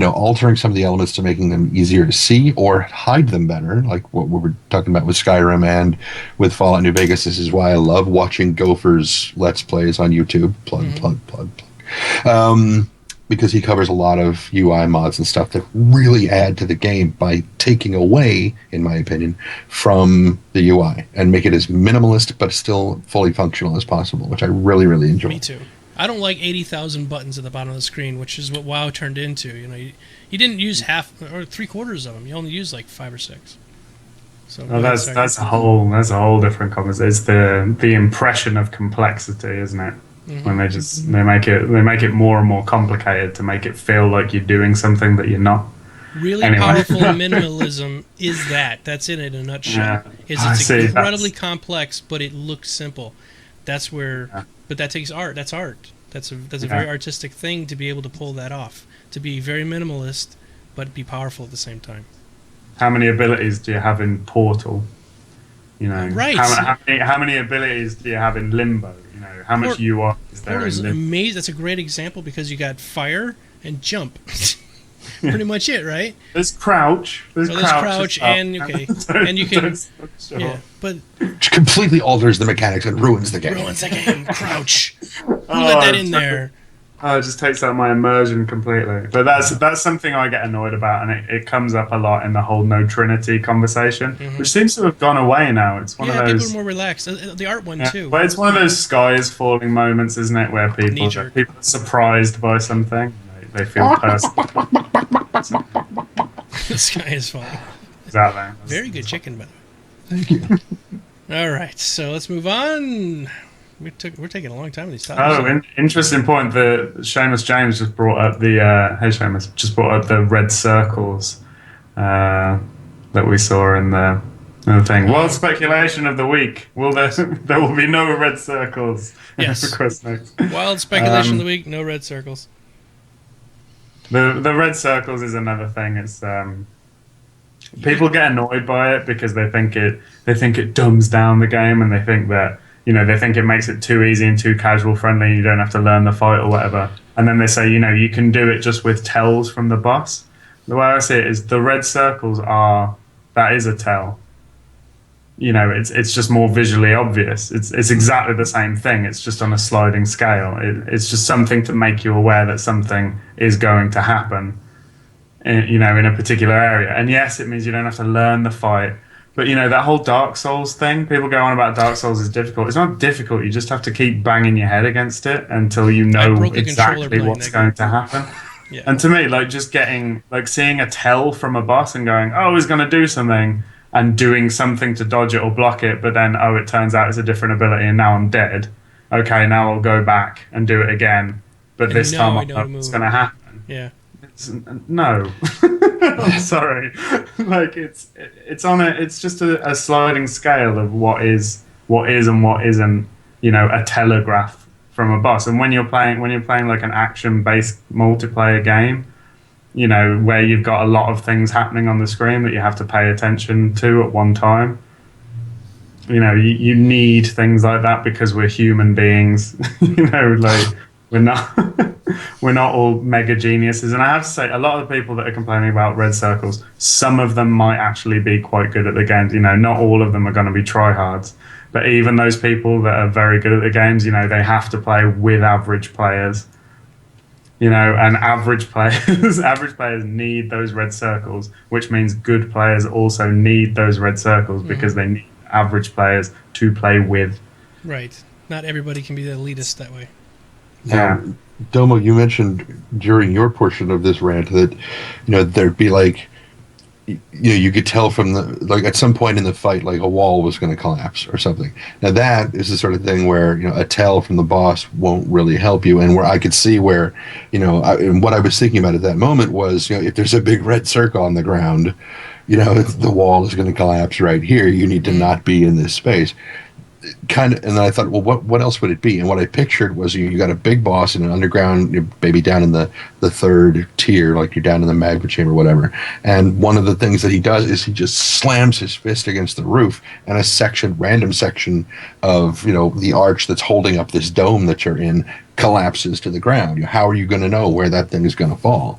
Altering some of the elements to making them easier to see or hide them better, like what we were talking about with Skyrim and with Fallout New Vegas. This is why I love watching Gopher's Let's Plays on YouTube. Plug. Because he covers a lot of UI mods and stuff that really add to the game by taking away, in my opinion, from the UI and make it as minimalist but still fully functional as possible, which I really, really enjoy. Me too. I don't like 80,000 buttons at the bottom of the screen, which is what WoW turned into. You didn't use half or 3/4 of them. You only used like 5 or 6. So that's a whole different conversation. It's the impression of complexity, isn't it? Mm-hmm. When they make it more and more complicated to make it feel like you're doing something that you're not. Really powerful minimalism is that. That's it in a nutshell. Yeah, it's incredibly complex, but it looks simple. That's where. Yeah. But that takes art. That's art. That's a very artistic thing to be able to pull that off. To be very minimalist, but be powerful at the same time. How many abilities do you have in Portal? Right. How many abilities do you have in Limbo? How much UI is there in Limbo? Amazing. That's a great example because you got fire and jump. Pretty much it, right? There's crouch. There's crouch and you can. Yeah, but which completely alters the mechanics and ruins the game. Crouch. Who let that in there? Oh, it just takes out my immersion completely. But that's something I get annoyed about, and it comes up a lot in the whole no Trinity conversation, which seems to have gone away now. It's one of those. People are more relaxed. The art one too. Well, it's one of those skies falling moments, isn't it, where people are surprised by something, they feel personal. The sky is falling. Exactly. Very good chicken, by the way. Thank you. All right, so let's move on. We're taking a long time with these topics. Oh, interesting point. The Seamus James just brought up the hey Seamus just brought up the red circles that we saw in the thing. Wild speculation of the week. Will there will be no red circles? Yes. EverQuest next. Wild speculation of the week. No red circles. The red circles is another thing. It's people get annoyed by it because they think it dumbs down the game, and they think that. They think it makes it too easy and too casual friendly. You don't have to learn the fight or whatever. And then they say, you can do it just with tells from the boss. The way I see it is the red circles that is a tell. It's just more visually obvious. It's exactly the same thing. It's just on a sliding scale. It's just something to make you aware that something is going to happen, in a particular area. And yes, it means you don't have to learn the fight. But, that whole Dark Souls thing, people go on about Dark Souls is difficult. It's not difficult. You just have to keep banging your head against it until you know exactly what's going to happen. Yeah. And to me, just seeing a tell from a boss and going, oh, he's going to do something, and doing something to dodge it or block it, but then, oh, it turns out it's a different ability and now I'm dead. Okay, now I'll go back and do it again. But this time I know what's going to happen. Yeah. No. I'm sorry. It's just a sliding scale of what is and what isn't, a telegraph from a boss. And when you're playing like an action-based multiplayer game, where you've got a lot of things happening on the screen that you have to pay attention to at one time, you need things like that because we're human beings. We're not all mega geniuses. And I have to say, a lot of the people that are complaining about red circles, some of them might actually be quite good at the games. Not all of them are going to be tryhards. But even those people that are very good at the games, they have to play with average players. And average players need those red circles, which means good players also need those red circles because they need average players to play with. Right. Not everybody can be the elitist that way. Yeah. Domo, you mentioned during your portion of this rant that, there'd be you could tell from at some point in the fight, a wall was going to collapse or something. Now that is the sort of thing where, a tell from the boss won't really help you. And where I could see where, and what I was thinking about at that moment was, if there's a big red circle on the ground, the wall is going to collapse right here. You need to not be in this space. And then I thought, well, what else would it be? And what I pictured was you got a big boss in an underground, maybe down in the third tier, like you're down in the magma chamber, whatever. And one of the things that he does is he just slams his fist against the roof, and a random section of the arch that's holding up this dome that you're in collapses to the ground. How are you going to know where that thing is going to fall?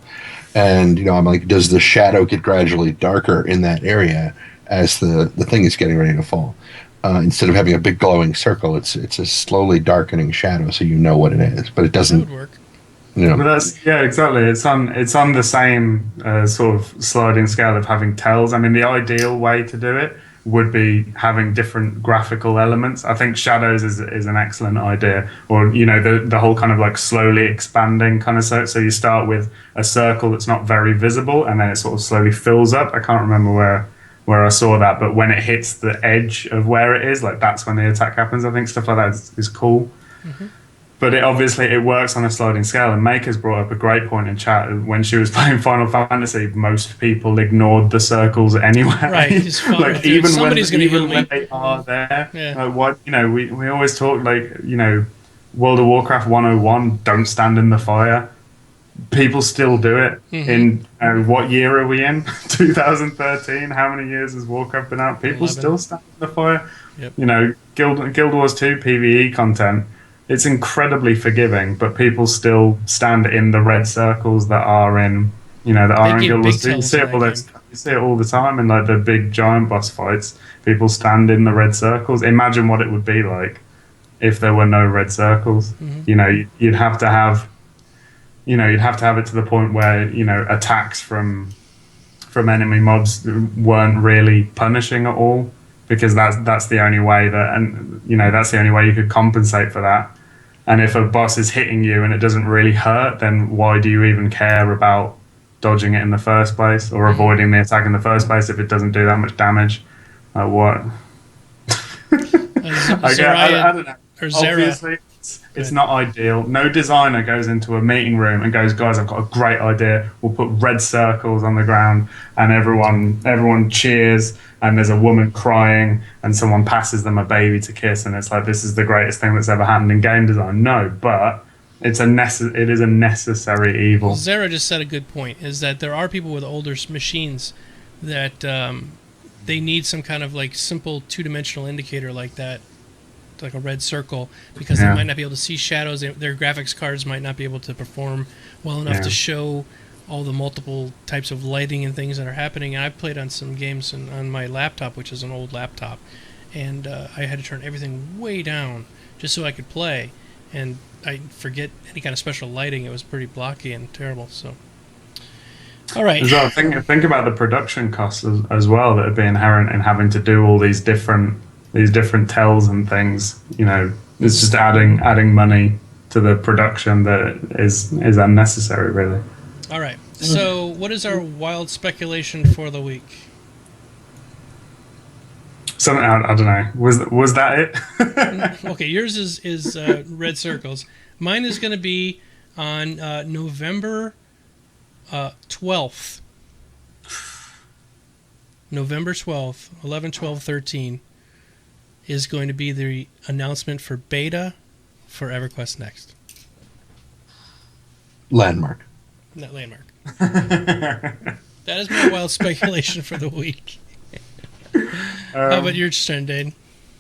And I'm like, does the shadow get gradually darker in that area as the thing is getting ready to fall? Instead of having a big glowing circle, it's a slowly darkening shadow, so you know what it is. But it doesn't. That would work. But exactly. It's on the same sort of sliding scale of having tells. I mean, the ideal way to do it would be having different graphical elements. I think shadows is an excellent idea, or the whole kind of slowly expanding kind of so you start with a circle that's not very visible, and then it sort of slowly fills up. I can't remember where I saw that, but when it hits the edge of where it is, that's when the attack happens. I think stuff like that is cool. Mm-hmm. But it works on a sliding scale. And Maker's brought up a great point in chat. When she was playing Final Fantasy, most people ignored the circles anyway. Right, even when they are there. Yeah. We always talk World of Warcraft 101, don't stand in the fire. People still do it. Mm-hmm. In what year are we in? 2013. How many years has Warcraft been out? People 11. Still stand in the fire. Yep. Guild Wars 2 PvE content. It's incredibly forgiving, but people still stand in the red circles that are in Guild Wars 2. You see it all the time in the big giant boss fights. People stand in the red circles. Imagine what it would be like if there were no red circles. Mm-hmm. You'd have to have you'd have to have it to the point where attacks from enemy mobs weren't really punishing at all, because that's the only way that's the only way you could compensate for that. And if a boss is hitting you and it doesn't really hurt, then why do you even care about dodging it in the first place or avoiding the attack in the first place if it doesn't do that much damage? Like what? I don't know. Obviously, it's not ideal. No designer goes into a meeting room and goes, "Guys, I've got a great idea. We'll put red circles on the ground, and everyone cheers, and there's a woman crying, and someone passes them a baby to kiss, and it's like, this is the greatest thing that's ever happened in game design." No, but it is a necessary evil. Well, Zara just said a good point, is that there are people with older machines that they need some kind of like simple two-dimensional indicator like that, like a red circle, because they might not be able to see shadows. Their graphics cards might not be able to perform well enough to show all the multiple types of lighting and things that are happening. And I've played on some games on my laptop, which is an old laptop, and I had to turn everything way down just so I could play, and I forget any kind of special lighting. It was pretty blocky and terrible. So, all right. So think about the production costs as well that would be inherent in having to do all these different tells and things. It's just adding money to the production that is unnecessary, really. All right. So, what is our wild speculation for the week? Something I don't know. Was that it? Okay, yours is red circles. Mine is going to be on November 12th. November 12th, 11, 12, 13 is going to be the announcement for beta for EverQuest Next. Landmark. Not Landmark. That is my wild speculation for the week. How about your Trendane?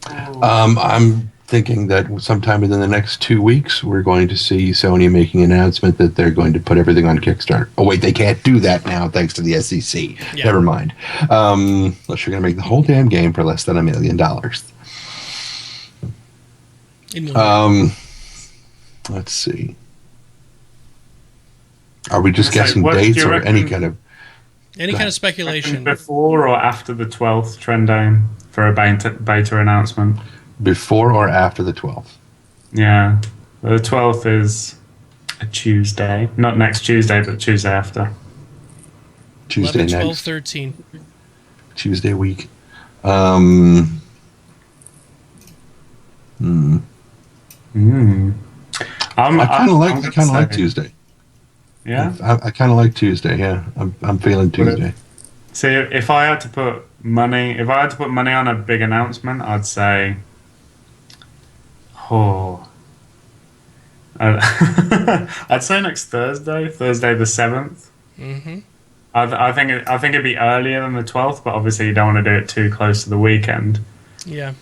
I'm thinking that sometime within the next 2 weeks, we're going to see Sony making an announcement that they're going to put everything on Kickstarter. Oh, wait, they can't do that now thanks to the SEC. Yeah. Never mind. Unless you're going to make the whole damn game for less than $1 million. Let's see. Are we just guessing dates or any kind of speculation? Before or after the 12th, Trendane, for a beta announcement? Before or after the 12th? Yeah. The 12th is a Tuesday. Not next Tuesday, but Tuesday after. Tuesday 11, 12, next. 13. Tuesday week. I kind of like Tuesday. Yeah, I kind of like Tuesday. Yeah, I'm feeling Tuesday. See, if I had to put money on a big announcement, I'd say, I'd say next Thursday the 7th. Mm-hmm. I think it'd be earlier than the 12th, but obviously you don't want to do it too close to the weekend. Yeah.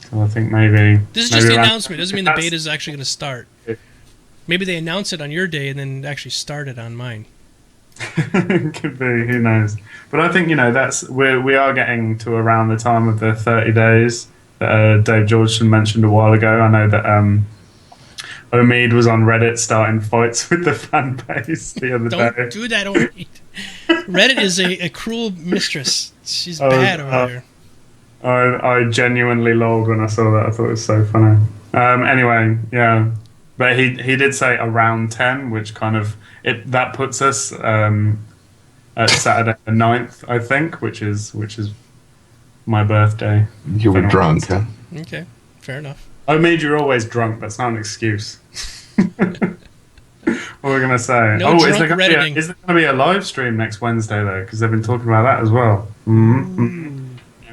So I think maybe this is just the announcement. It doesn't mean the beta is actually going to start. Maybe they announce it on your day and then actually start it on mine. Could be, who knows? But I think we are getting to around the time of the 30 days that Dave Georgeson mentioned a while ago. I know that Omid was on Reddit starting fights with the fan base the other day. Don't do that, Omid. Reddit is a cruel mistress. She's bad over there. I genuinely lolled when I saw that. I thought it was so funny. Anyway, yeah. But he did say around 10, which kind of that puts us at Saturday the 9th, I think, which is my birthday. You were drunk, huh? Okay, fair enough. You're always drunk. That's not an excuse. What we're gonna say? No is there going to be a live stream next Wednesday though? Because they've been talking about that as well.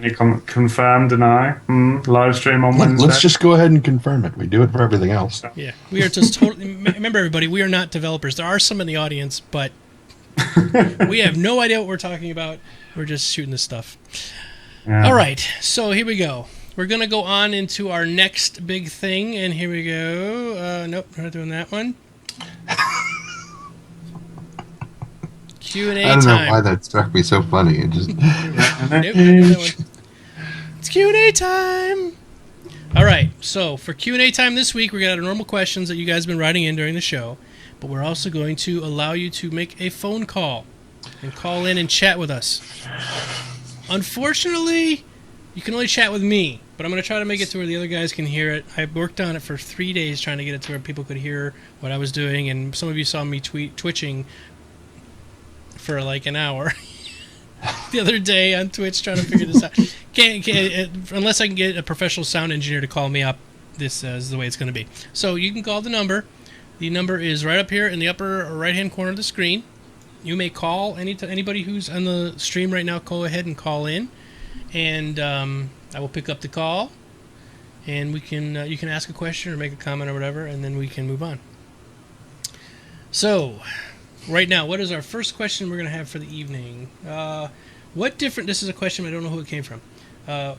Any confirm, deny? Live stream on Wednesday? Let's just go ahead and confirm it. We do it for everything else. Yeah, we are just totally... Remember, everybody, we are not developers. There are some in the audience, but we have no idea what we're talking about. We're just shooting this stuff. Yeah. All right, so here we go. We're going to go on into our next big thing, and here we go. Nope, we're not doing that one. Q&A time. I don't know why that struck me so funny. It just... Nope, it's Q&A time. All right, so for Q&A time this week, we got our normal questions that you guys have been writing in during the show. but we're also going to allow you to make a phone call and call in and chat with us. Unfortunately, you can only chat with me, but I'm going to try to make it to where the other guys can hear it. I worked on it for 3 days trying to get it to where people could hear what I was doing, and some of you saw me twitching for like an hour the other day on Twitch trying to figure this out. Unless I can get a professional sound engineer to call me up, this is the way it's going to be. So you can call the number. The number is right up here in the upper right-hand corner of the screen. You may call anybody who's on the stream right now. Go ahead and call in, and I will pick up the call, and we can you can ask a question or make a comment or whatever, and then we can move on. So, right now, what is our first question we're going to have for the evening? This is a question, I don't know who it came from.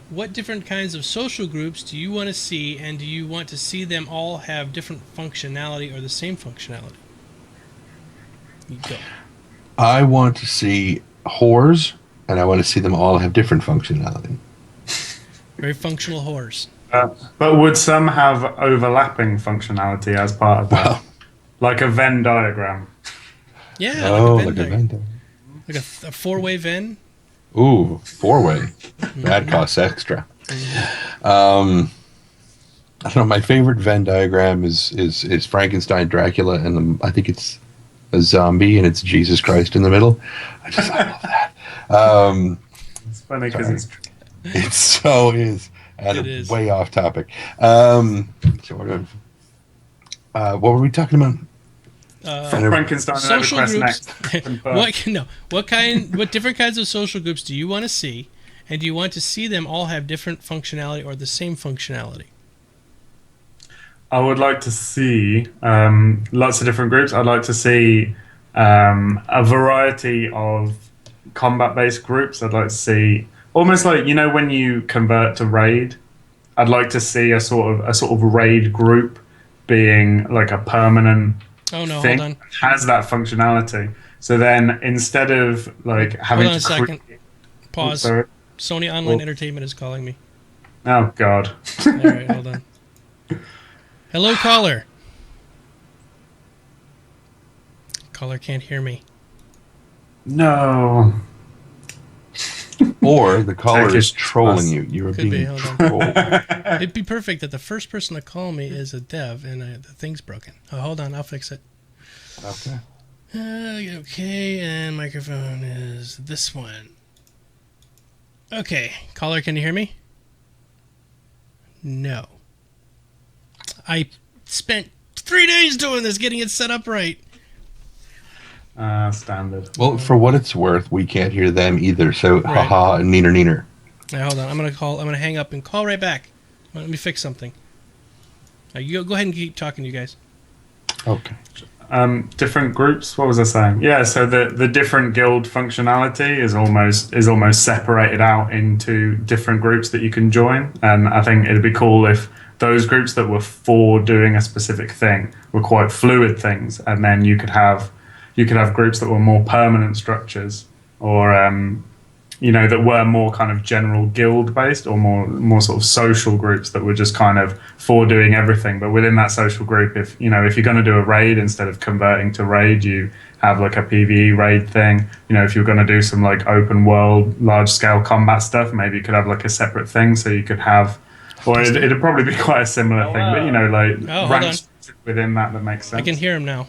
What different kinds of social groups do you want to see, and do you want to see them all have different functionality or the same functionality? You go. I want to see whores, and I want to see them all have different functionality. Very functional whores. But would some have overlapping functionality as part of that? Well, like a Venn diagram. Yeah, like a Venn diagram. diagram. Like a four-way Venn. Ooh, 4-way. That costs extra. I don't know. My favorite Venn diagram is Frankenstein, Dracula, and I think it's a zombie, and it's Jesus Christ in the middle. I love that. It's funny because it's true. It so is. And It is. Way off topic. So what were we talking about? Frankenstein and Social EverQuest groups. next. What different kinds of social groups do you want to see, and do you want to see them all have different functionality or the same functionality? I would like to see lots of different groups. I'd like to see a variety of combat-based groups. I'd like to see almost like, you know, when you convert to raid. I'd like to see a sort of raid group being like a permanent Oh no, thing. hold on. Has that functionality. So then instead of like having Hold on a second. Pause. Sorry. Sony Online Entertainment is calling me. Oh God. All right, hold on. Hello, caller. Caller can't hear me. No. Or the caller Turkish is trolling plus. you. You are Could be, being hold on. trolled. It'd be perfect that the first person to call me is a dev and the thing's broken. Oh, hold on, I'll fix it. Okay. Okay, and microphone is this one. Okay, caller, can you hear me? No. I spent 3 days doing this, getting it set up right. Standard. Well, for what it's worth, we can't hear them either. So, Right. haha, and neener neener. Now, hold on, I'm gonna hang up and call right back. Let me fix something. You go ahead and keep talking, you guys. Okay. Different groups. What was I saying? Yeah. So the different guild functionality is almost separated out into different groups that you can join, and I think it'd be cool if those groups that were for doing a specific thing were quite fluid things, and then you could have groups that were more permanent structures, or that were more kind of general guild based, or more sort of social groups that were just kind of for doing everything. But within that social group, if you're going to do a raid, instead of converting to raid, you have like a PvE raid thing. If you're going to do some like open world, large scale combat stuff, maybe you could have like a separate thing, so you could have, or it'd probably be quite a similar thing, but hold ranks within that makes sense. I can hear him now.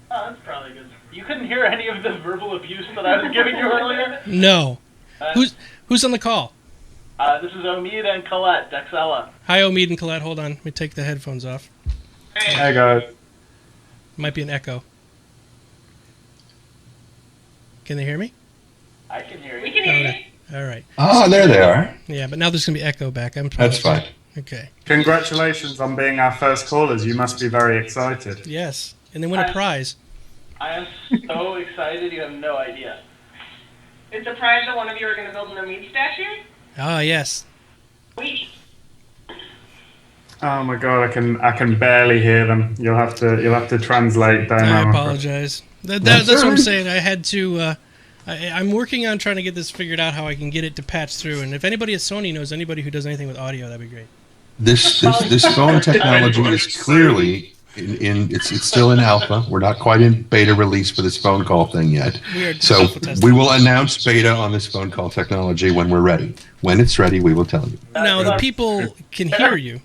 Oh, that's probably good. You couldn't hear any of the verbal abuse that I was giving you earlier? No. Who's on the call? This is Omid and Colette, Dexella. Hi, Omid and Colette. Hold on. Let me take the headphones off. Hey guys. Might be an echo. Can they hear me? I can hear you. We can hear you. Okay. All right. Oh, there they are. Yeah, but now there's going to be echo back. That's fine. Okay. Congratulations on being our first callers. You must be very excited. Yes. And they win a prize. I am so excited, you have no idea. Is the prize that one of you are going to build an Omid statue? Ah, yes. Sweet. Oh my god, I can barely hear them. You'll have to translate Domo. I apologize. That's what I'm saying. I had to. I'm working on trying to get this figured out, how I can get it to patch through. And if anybody at Sony knows anybody who does anything with audio, that'd be great. This phone technology is clearly It's still in alpha. We're not quite in beta release for this phone call thing yet. So alpha testing. we will announce beta on this phone call technology when we're ready. When it's ready, we will tell you. Now the people can hear you.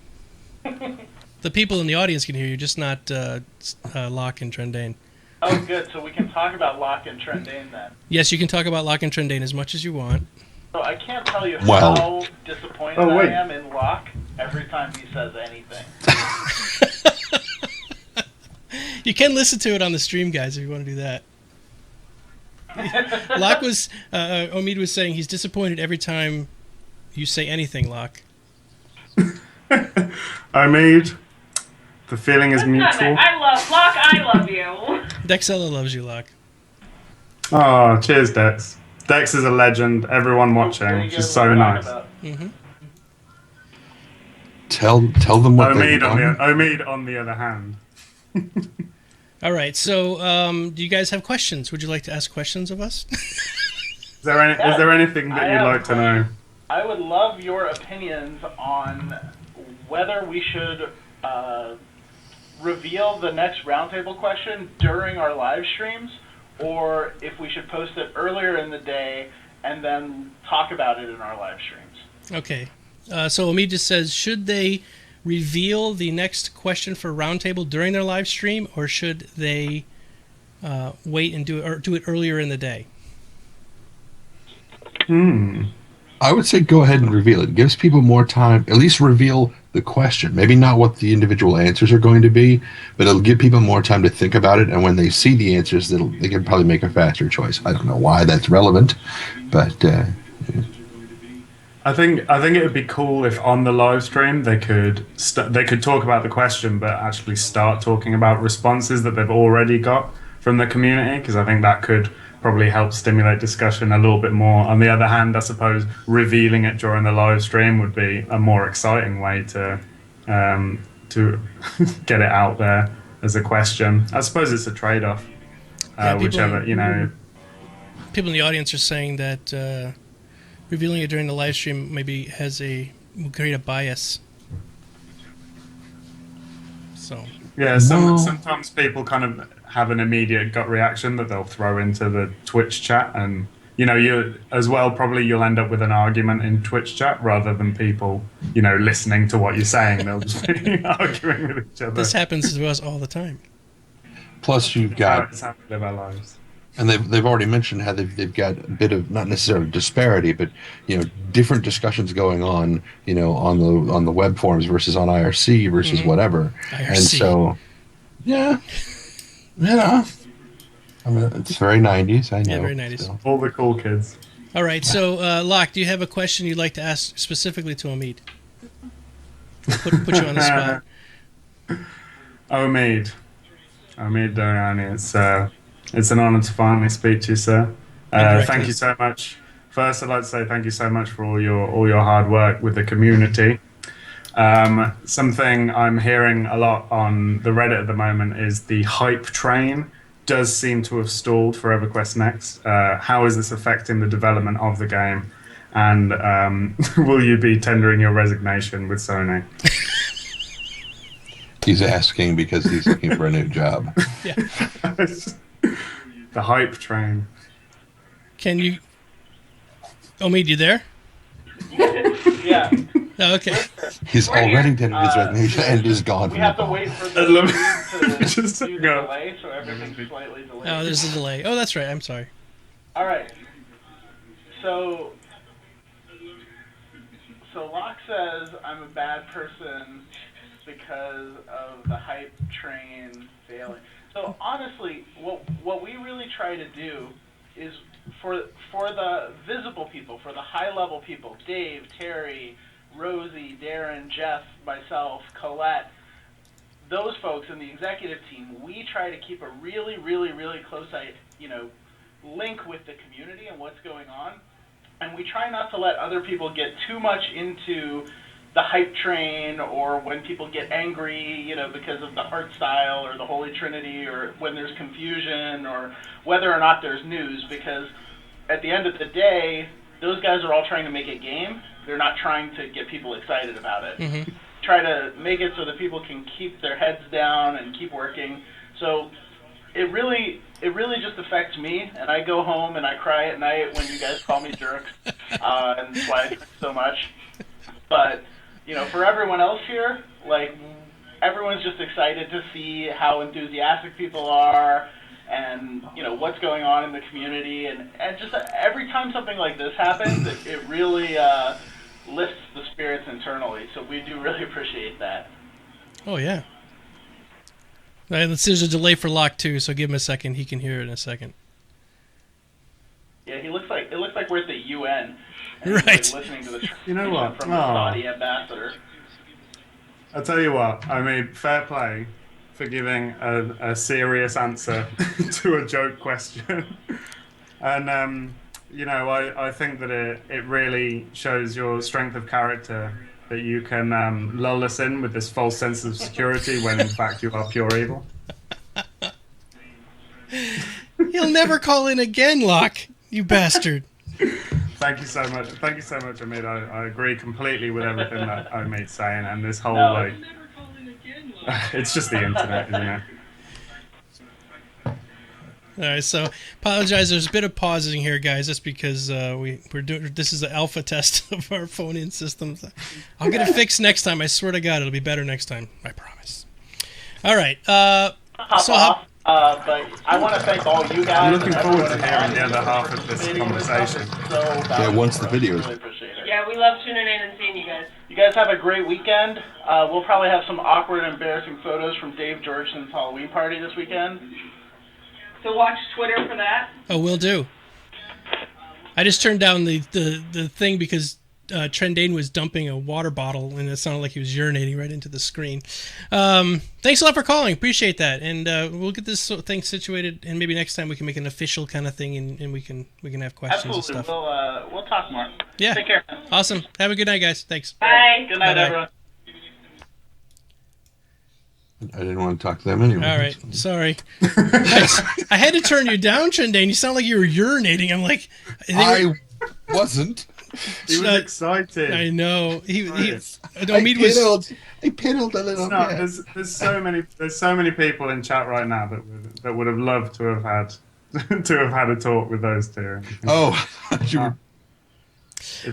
The people in the audience can hear you, just not Locke and Trendane. Oh, good. So we can talk about Locke and Trendane then. Yes, you can talk about Locke and Trendane as much as you want. So I can't tell you Well- how disappointed I am in Locke every time he says anything. You can listen to it on the stream, guys, if you want to do that. Locke was, Omid was saying he's disappointed every time you say anything, Locke. Omid, the feeling is Locke, mutual. I love you. Dexella loves you, Locke. Oh, cheers, Dex. Dex is a legend. Everyone What are watching, you she's guys so talking nice. about? Mm-hmm. Tell them what they've done. Omid, on the other hand. All right, so do you guys have questions? Would you like to ask questions of us? Is there anything I that you'd have like to know? I would love your opinions on whether we should reveal the next roundtable question during our live streams, or if we should post it earlier in the day and then talk about it in our live streams. Okay. So Omid just says, should they reveal the next question for roundtable during their live stream, or should they wait and do it earlier in the day? I would say go ahead and reveal it. It gives people more time. At least reveal the question. Maybe not what the individual answers are going to be, but it'll give people more time to think about it. And when they see the answers, they can probably make a faster choice. I don't know why that's relevant, but I think it would be cool if on the live stream they could talk about the question, but actually start talking about responses that they've already got from the community, because I think that could probably help stimulate discussion a little bit more. On the other hand, I suppose revealing it during the live stream would be a more exciting way to get it out there as a question. I suppose it's a trade-off, whichever, People in the audience are saying that revealing it during the live stream maybe will create a bias. So yeah, sometimes people kind of have an immediate gut reaction that they'll throw into the Twitch chat, and you as well you'll end up with an argument in Twitch chat rather than people listening to what you're saying. They'll just be arguing with each other. this happens to us all the time. plus you've got, It's how we live our lives. and they've already mentioned how they've got a bit of, not necessarily disparity, but different discussions going on on the web forums versus on IRC versus whatever. IRC. And so I mean, it's very 90s, I know. Yeah, very 90s. So. All the cool kids. All right, so Locke, do you have a question you'd like to ask specifically to Omid? Put you on the spot. Omid Doriani, it's an honor to finally speak to you, sir. Thank you so much. First, I'd like to say thank you so much for all your hard work with the community. Something I'm hearing a lot on the Reddit at the moment is the hype train does seem to have stalled for EverQuest Next. How is this affecting the development of the game? And will you be tendering your resignation with Sony? He's asking because he's looking for a new job. Yeah. The hype train. Can you... Omid, you there? Yeah. Oh, okay. He's already tendered his resignation and is gone We from have the to call. wait for the Just to do the go. delay, so everything's slightly delayed. Oh, there's a delay. Oh, that's right. I'm sorry. All right. So Locke says I'm a bad person because of the hype train failing. So honestly, what we really try to do is for the visible people, for the high level people, Dave, Terry, Rosie, Darren, Jeff, myself, Colette, those folks in the executive team, we try to keep a really, really, really close link with the community and what's going on. And we try not to let other people get too much into the hype train, or when people get angry, because of the art style or the Holy Trinity, or when there's confusion, or whether or not there's news, because at the end of the day, those guys are all trying to make a game. They're not trying to get people excited about it. Mm-hmm. try to make it so that people can keep their heads down and keep working. So it really just affects me, and I go home and I cry at night when you guys call me jerks, and that's why I drink so much. But, you know, for everyone else here, like, everyone's just excited to see how enthusiastic people are and, you know, what's going on in the community. And just every time something like this happens, it really lifts the spirits internally. So we do really appreciate that. Oh, yeah. All right, there's a delay for Locke, too, so give him a second. He can hear it in a second. Yeah, it looks like we're at the UN. And right. Like listening to the you know what? from the Saudi ambassador. I'll tell you what, I mean, fair play for giving a serious answer to a joke question. And, you know, I think that it really shows your strength of character that you can lull us in with this false sense of security when, in fact, you are pure evil. He'll never call in again, Locke, you bastard. Thank you so much. Thank you so much, Amit. I agree completely with everything that Amit's saying, and this whole, like... it's just the internet, isn't it? All right, so apologize. There's a bit of pausing here, guys. That's because we're doing. This is the alpha test of our phone-in systems. I'll get it fixed next time. I swear to God, it'll be better next time. I promise. All right. But I want to thank all you guys. I'm looking forward to hearing the other half of this conversation. Yeah, once the video is. Really appreciate it. Yeah, we love tuning in and seeing you guys. You guys have a great weekend. We'll probably have some awkward, embarrassing photos from Dave Georgeson's Halloween party this weekend. So watch Twitter for that. Oh, will do. I just turned down the thing because Trendane was dumping a water bottle, and it sounded like he was urinating right into the screen. Thanks a lot for calling. Appreciate that. And we'll get this thing situated, and maybe next time we can make an official kind of thing, and we can have questions Absolutely. and stuff. We'll talk more. Yeah. Take care. Awesome. Have a good night, guys. Thanks. Bye. Good night, Bye-bye. everyone. I didn't want to talk to them anyway. All right. Sorry. I had to turn you down, Trendane. You sound like you were urinating. I'm like... I wasn't. He was excited. I know. I piddled a little bit. There's so many people in chat right now that would have loved to have had a talk with those two. Oh, you were...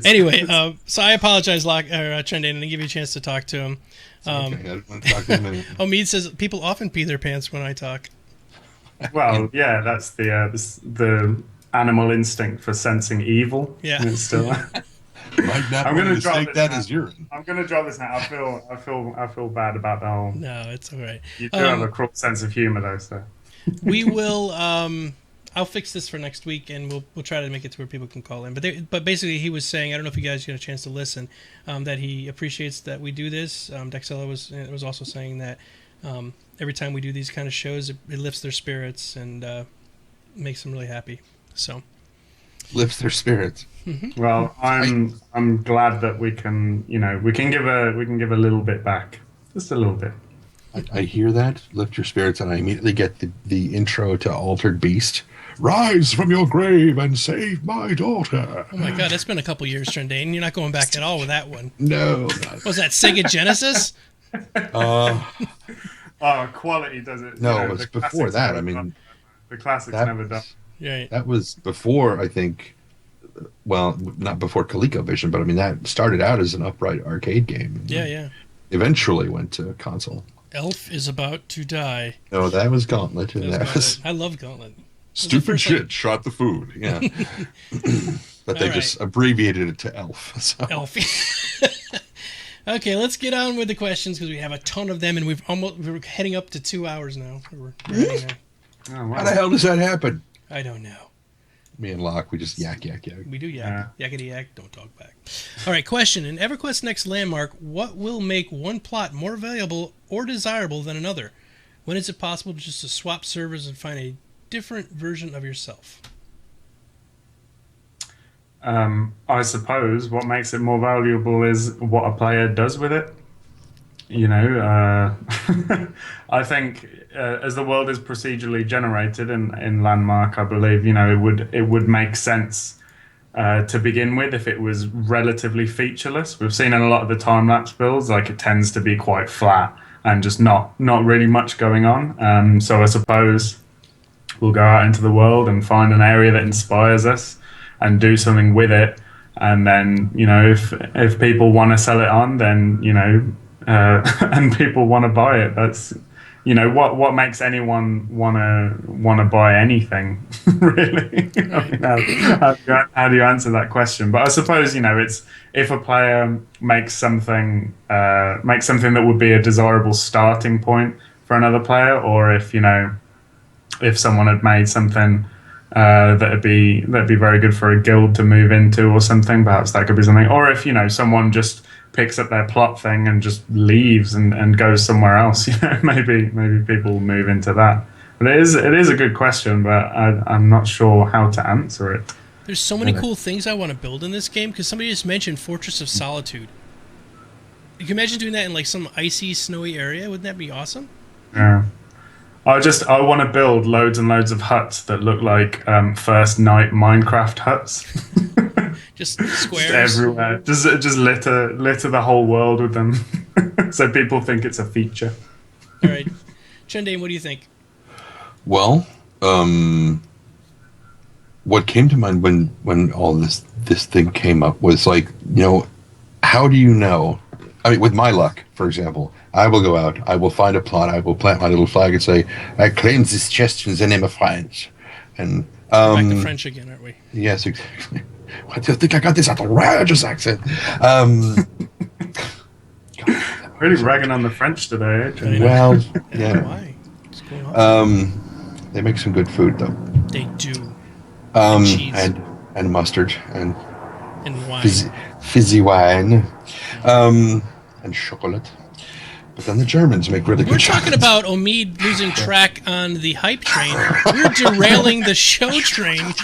Anyway, so I apologize, Trendane, and give you a chance to talk to him. Okay, I didn't want to talk to him anyway. Omid says people often pee their pants when I talk. Well, yeah, that's the animal instinct for sensing evil. Yeah. It's still. Might not I'm want gonna to drop take this that now. as urine. I'm gonna drop this now. I feel bad about the whole. No, it's all right. You do have a cruel sense of humor, though. So We will. I'll fix this for next week, and we'll try to make it to where people can call in. But basically, he was saying, I don't know if you guys got a chance to listen, that he appreciates that we do this. Dexella was also saying that every time we do these kind of shows, it lifts their spirits and makes them really happy. So Lifts their spirits. Mm-hmm. well, I'm glad that we can give a little bit back, just a little bit. I hear that, lift your spirits, and I immediately get the intro to Altered Beast. Rise from your grave and save my daughter. Oh my God, that's been a couple years, Trendane. You're not going back at all with that one. No. Was that Sega Genesis? Quality does it. No, you know, it was the before classics that. never I mean, done. The classics that never done. Right. That was before, I think, well, not before ColecoVision, but I mean, that started out as an upright arcade game. Yeah. Eventually went to console. Elf is about to die. No, that was Gauntlet. And that was I love Gauntlet. stupid shit, shot the food. Yeah. But they just abbreviated it to Elf. So. Elf. Okay, let's get on with the questions because we have a ton of them, and we're heading up to 2 hours now. We're heading there. Oh, wow. How the hell does that happen? I don't know. Me and Locke, we just yak. We do yak. Yakety yak, don't talk back. All right, question. In EverQuest's next landmark, what will make one plot more valuable or desirable than another? When is it possible just to swap servers and find a different version of yourself? I suppose what makes it more valuable is what a player does with it. You know, I think as the world is procedurally generated in Landmark, I believe it would make sense to begin with if it was relatively featureless. We've seen in a lot of the time-lapse builds, like it tends to be quite flat and just not really much going on. So I suppose we'll go out into the world and find an area that inspires us and do something with it. And then, if people want to sell it on, then, and people want to buy it, that's, what makes anyone want to buy anything, really? How do you answer that question? But I suppose, it's if a player makes something that would be a desirable starting point for another player, or if someone had made something that'd be very good for a guild to move into or something, perhaps that could be something. Or if someone just picks up their plot thing and just leaves and goes somewhere else, maybe people will move into that. But it is a good question, but I'm not sure how to answer it. There's so many cool things I want to build in this game, because somebody just mentioned Fortress of Solitude. You can imagine doing that in like some icy, snowy area. Wouldn't that be awesome? Yeah. I want to build loads and loads of huts that look like first night Minecraft huts. Just squares just everywhere. Just litter the whole world with them, so people think it's a feature. All right, Trendane, what do you think? Well, what came to mind when all this thing came up was like, how do you know? I mean, with my luck, for example, I will go out, I will find a plot, I will plant my little flag and say, I claim this chest in the name of France. And back to French again, aren't we? Yes, exactly. Why do you think I got this outrageous accent? Really ragging on the French today, eh? Well, yeah. Why? What's going on? They make some good food, though. They do. And cheese. And mustard and wine. Fizzy wine. And chocolate. But then the Germans make really good chocolate. We're talking about Omid losing track on the hype train. We're derailing the show train.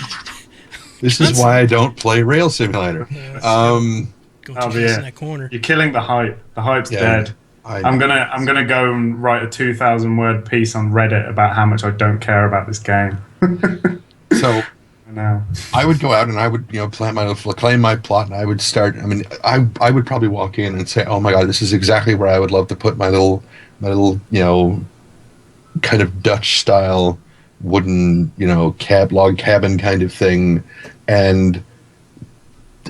This is why I don't play Rail Simulator. Go in that corner. You're killing the hype. The hype's dead. I'm gonna go and write a 2,000-word piece on Reddit about how much I don't care about this game. So now I would go out and I would plant my little, claim my plot, and I would start. I mean, I would probably walk in and say, "Oh my God, this is exactly where I would love to put my little kind of Dutch style wooden log cabin kind of thing," and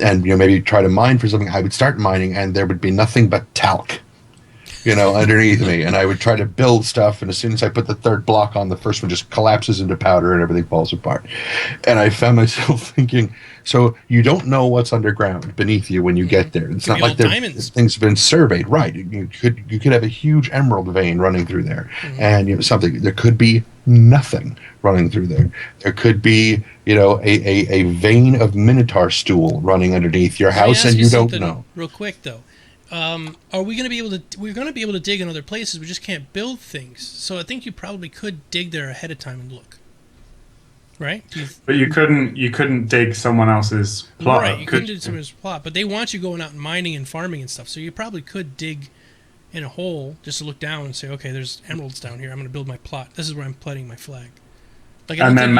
maybe try to mine for something. I would start mining, and there would be nothing but talc, underneath me, and I would try to build stuff, and as soon as I put the third block on, the first one just collapses into powder and everything falls apart. And I found myself thinking, so you don't know what's underground beneath you when you get there. It's not like things have been surveyed, right? You could have a huge emerald vein running through there, and something. There could be nothing running through there. There could be a vein of minotaur stool running underneath your house, and you don't know. Real quick though. Are we going to be able to? We're going to be able to dig in other places. We just can't build things. So I think you probably could dig there ahead of time and look. Right? But you couldn't dig someone else's plot. Right, you couldn't dig someone else's plot. But they want you going out and mining and farming and stuff. So you probably could dig in a hole just to look down and say, okay, there's emeralds down here. I'm going to build my plot. This is where I'm planting my flag. And then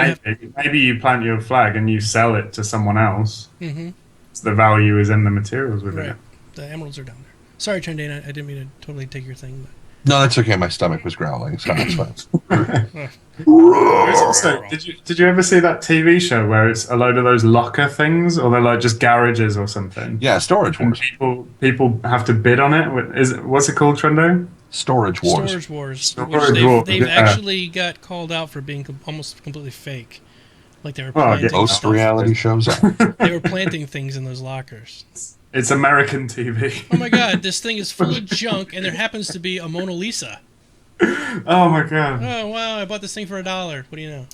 maybe you plant your flag and you sell it to someone else. Mm-hmm. So the value is in the materials within it. The emeralds are down there. Sorry, Trendane, I didn't mean to totally take your thing. But. No, that's okay. My stomach was growling, so that's fine. Did you ever see that TV show where it's a load of those locker things, or they're like just garages or something? Yeah, Storage Wars. And people have to bid on it. What's it called, Trendo? Storage Wars. They've actually got called out for being almost completely fake. Like they were planting most reality shows are. They were planting things in those lockers. It's American TV. Oh my God, this thing is full of junk, and there happens to be a Mona Lisa. Oh my God. Oh wow, I bought this thing for $1. What do you know?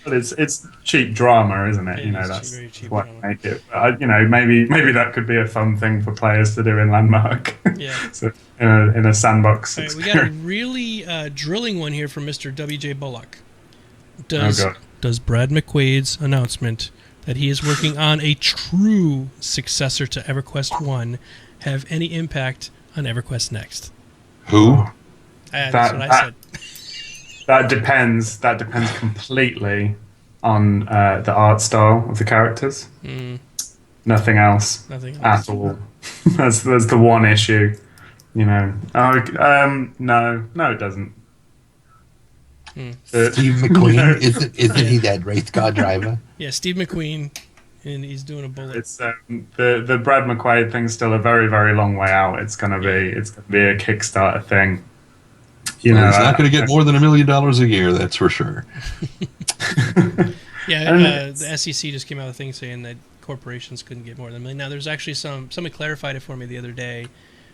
But it's cheap drama, isn't it? That's what make it. Maybe that could be a fun thing for players to do in Landmark. Yeah. So in a sandbox. All right, we got a really drilling one here from Mr. W.J. Bullock. Does Brad McQuaid's announcement that he is working on a true successor to EverQuest 1 have any impact on EverQuest Next? Who? That's what I said. That depends. That depends completely on the art style of the characters. Nothing else. Nothing At all. That's the one issue. You know. No, it doesn't. Steve McQueen, isn't he that race car driver? Yeah, Steve McQueen, and he's doing a bullet. It's the Brad McQuaid thing's still a very, very long way out. It's gonna be a Kickstarter thing. You know, he's not going to get more than $1 million a year, that's for sure. Yeah, the SEC just came out with a thing saying that corporations couldn't get more than $1 million. Now, there's actually somebody clarified it for me the other day,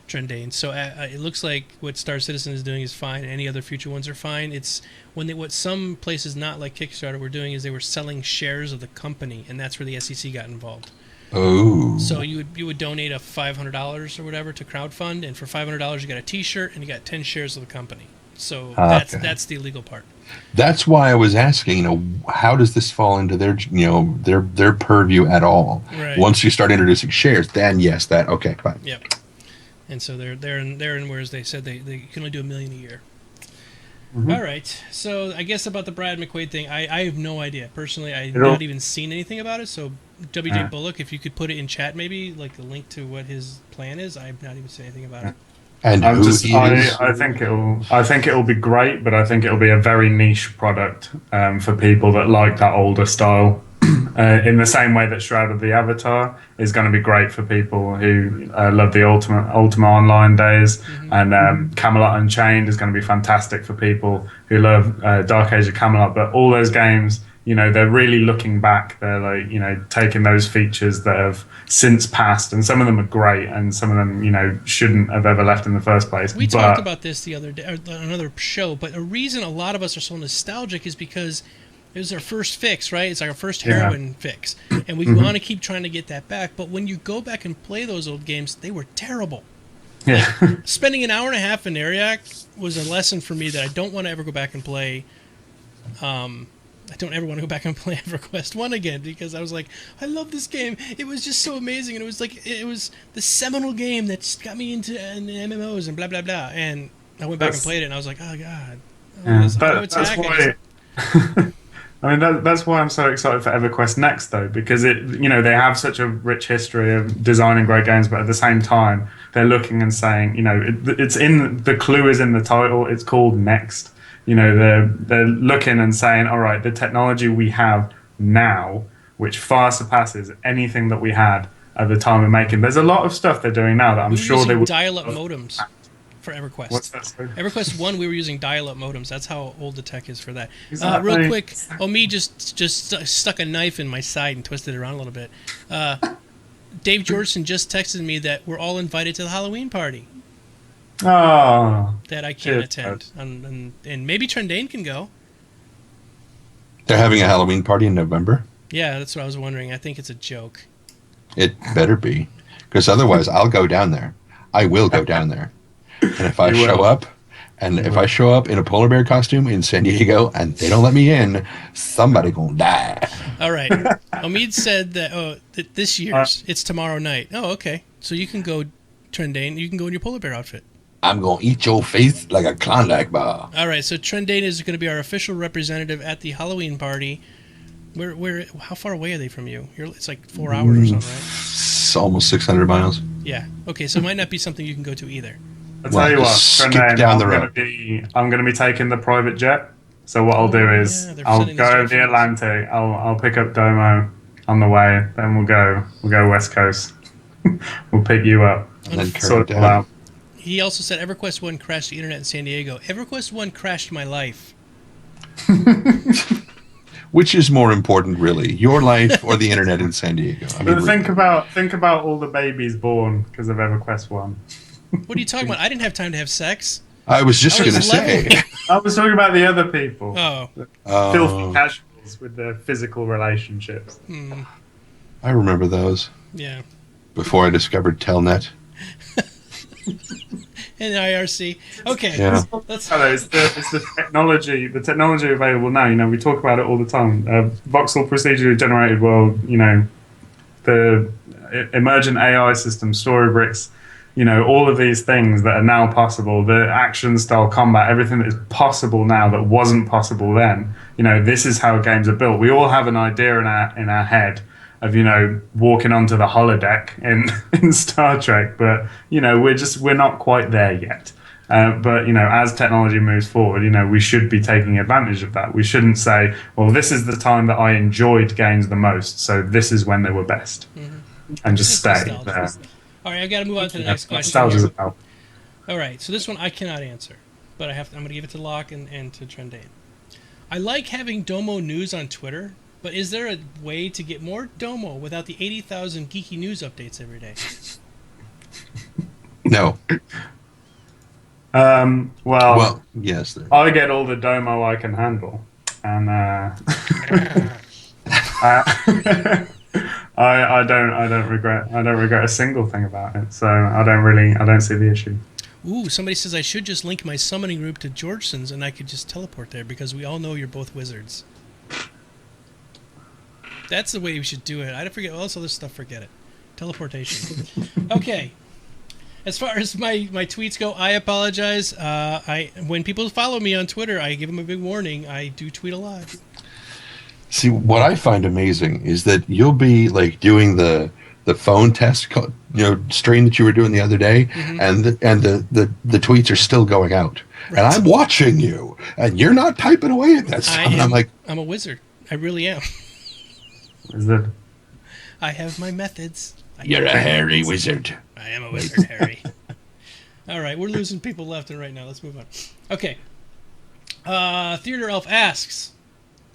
Trendane. So it looks like what Star Citizen is doing is fine. Any other future ones are fine. It's what some places not like Kickstarter were doing is they were selling shares of the company, and that's where the SEC got involved. Oh. So you would donate a $500 or whatever to crowdfund, and for $500 you got a T-shirt and you got 10 shares of the company. So that's the illegal part. That's why I was asking, how does this fall into their purview at all? Right. Once you start introducing shares, then yes, okay, fine. Yep. And so they're in whereas they said they can only do $1 million a year. Mm-hmm. All right. So I guess about the Brad McQuaid thing, I have no idea. Personally, I've not even seen anything about it. So WJ Bullock, if you could put it in chat, maybe like a link to what his plan is. I've not even seen anything about it. And I think it'll be great, but I think it'll be a very niche product for people that like that older style. In the same way that Shroud of the Avatar is going to be great for people who love the Ultima Online days, and Camelot Unchained is going to be fantastic for people who love Dark Age of Camelot. But all those games, they're really looking back. They're like, taking those features that have since passed, and some of them are great, and some of them, shouldn't have ever left in the first place. We talked about this the other day, or another show, but a reason a lot of us are so nostalgic is because it was our first fix, right? It's like our first heroin fix, and we want to keep trying to get that back. But when you go back and play those old games, they were terrible. Yeah. Spending an hour and a half in Ariak was a lesson for me that I don't want to ever go back and play. I don't ever want to go back and play EverQuest 1 again, because I was like, I love this game. It was just so amazing, and it was the seminal game that got me into MMOs and blah blah blah. And I went back and played it, and I was like, oh god, that's why. I mean, that's why I'm so excited for EverQuest Next, though, because they have such a rich history of designing great games, but at the same time, they're looking and saying, it's in the clue is in the title. It's called Next. They're looking and saying, all right, the technology we have now, which far surpasses anything that we had at the time of making. There's a lot of stuff they're doing now that I'm sure they would dial-up modems for EverQuest. What's that? Sorry? EverQuest 1, we were using dial-up modems. That's how old the tech is for that. Exactly. Real quick, Omi just stuck a knife in my side and twisted it around a little bit. Dave Georgeson just texted me that we're all invited to the Halloween party. Oh, that I can't attend. And maybe Trendane can go. They're having a Halloween party in November? Yeah, that's what I was wondering. I think it's a joke. It better be. Because otherwise, I'll go down there. I will go down there. And if I show up in a polar bear costume in San Diego and they don't let me in, somebody gonna die. All right. Omid said that this year's it's tomorrow night. Oh, okay. So you can go, Trendane. You can go in your polar bear outfit. I'm gonna eat your face like a Klondike bar. All right. So Trendane is going to be our official representative at the Halloween party. How far away are they from you? It's like 4 hours or something, right? It's almost 600 miles. Yeah. Okay. So it might not be something you can go to either. I'll tell you what, Trendane, I'm going to be taking the private jet. So what I'll do is I'll go over the Atlantic. I'll pick up Domo on the way. Then we'll go West Coast. We'll pick you up. And then sort it out. He also said EverQuest 1 crashed the internet in San Diego. EverQuest 1 crashed my life. Which is more important, really, your life or the internet in San Diego? I mean, think about all the babies born because of EverQuest 1. What are you talking about? I didn't have time to have sex. I was just going to say. I was talking about the other people. Oh. Filthy casuals with their physical relationships. I remember those. Yeah. Before I discovered Telnet. And IRC. Okay. Yeah. It's the technology. The technology available now. We talk about it all the time. Voxel procedurally generated world. The emergent AI system, Storybricks. All of these things that are now possible, the action style combat, everything that is possible now that wasn't possible then. This is how games are built. We all have an idea in our head of walking onto the holodeck in Star Trek, but we're not quite there yet. But as technology moves forward, we should be taking advantage of that. We shouldn't say, well, this is the time that I enjoyed games the most, so this is when they were best, and just stay there. All right, I've got to move on to the next question. Nostalgia's about. All right, so this one I cannot answer, but I'm going to give it to Locke and to Trendane. I like having Domo news on Twitter, but is there a way to get more Domo without the 80,000 geeky news updates every day? No. Well, yes. I get all the Domo I can handle, and I don't regret a single thing about it. So I don't see the issue. Ooh, somebody says I should just link my summoning group to Georgeson's and I could just teleport there because we all know you're both wizards. That's the way we should do it. I forget all this other stuff. Forget it. Teleportation. Okay. As far as my tweets go, I apologize. When people follow me on Twitter, I give them a big warning. I do tweet a lot. See, what I find amazing is that you'll be like doing the phone test, stream that you were doing the other day, and the tweets are still going out, right. And I'm watching you, and you're not typing away at that stuff. And I'm like, I'm a wizard. I really am. Wizard. I have my methods. You're a hairy wizard. I am a wizard, Harry. All right, we're losing people left and right now. Let's move on. Okay. Theater Elf asks.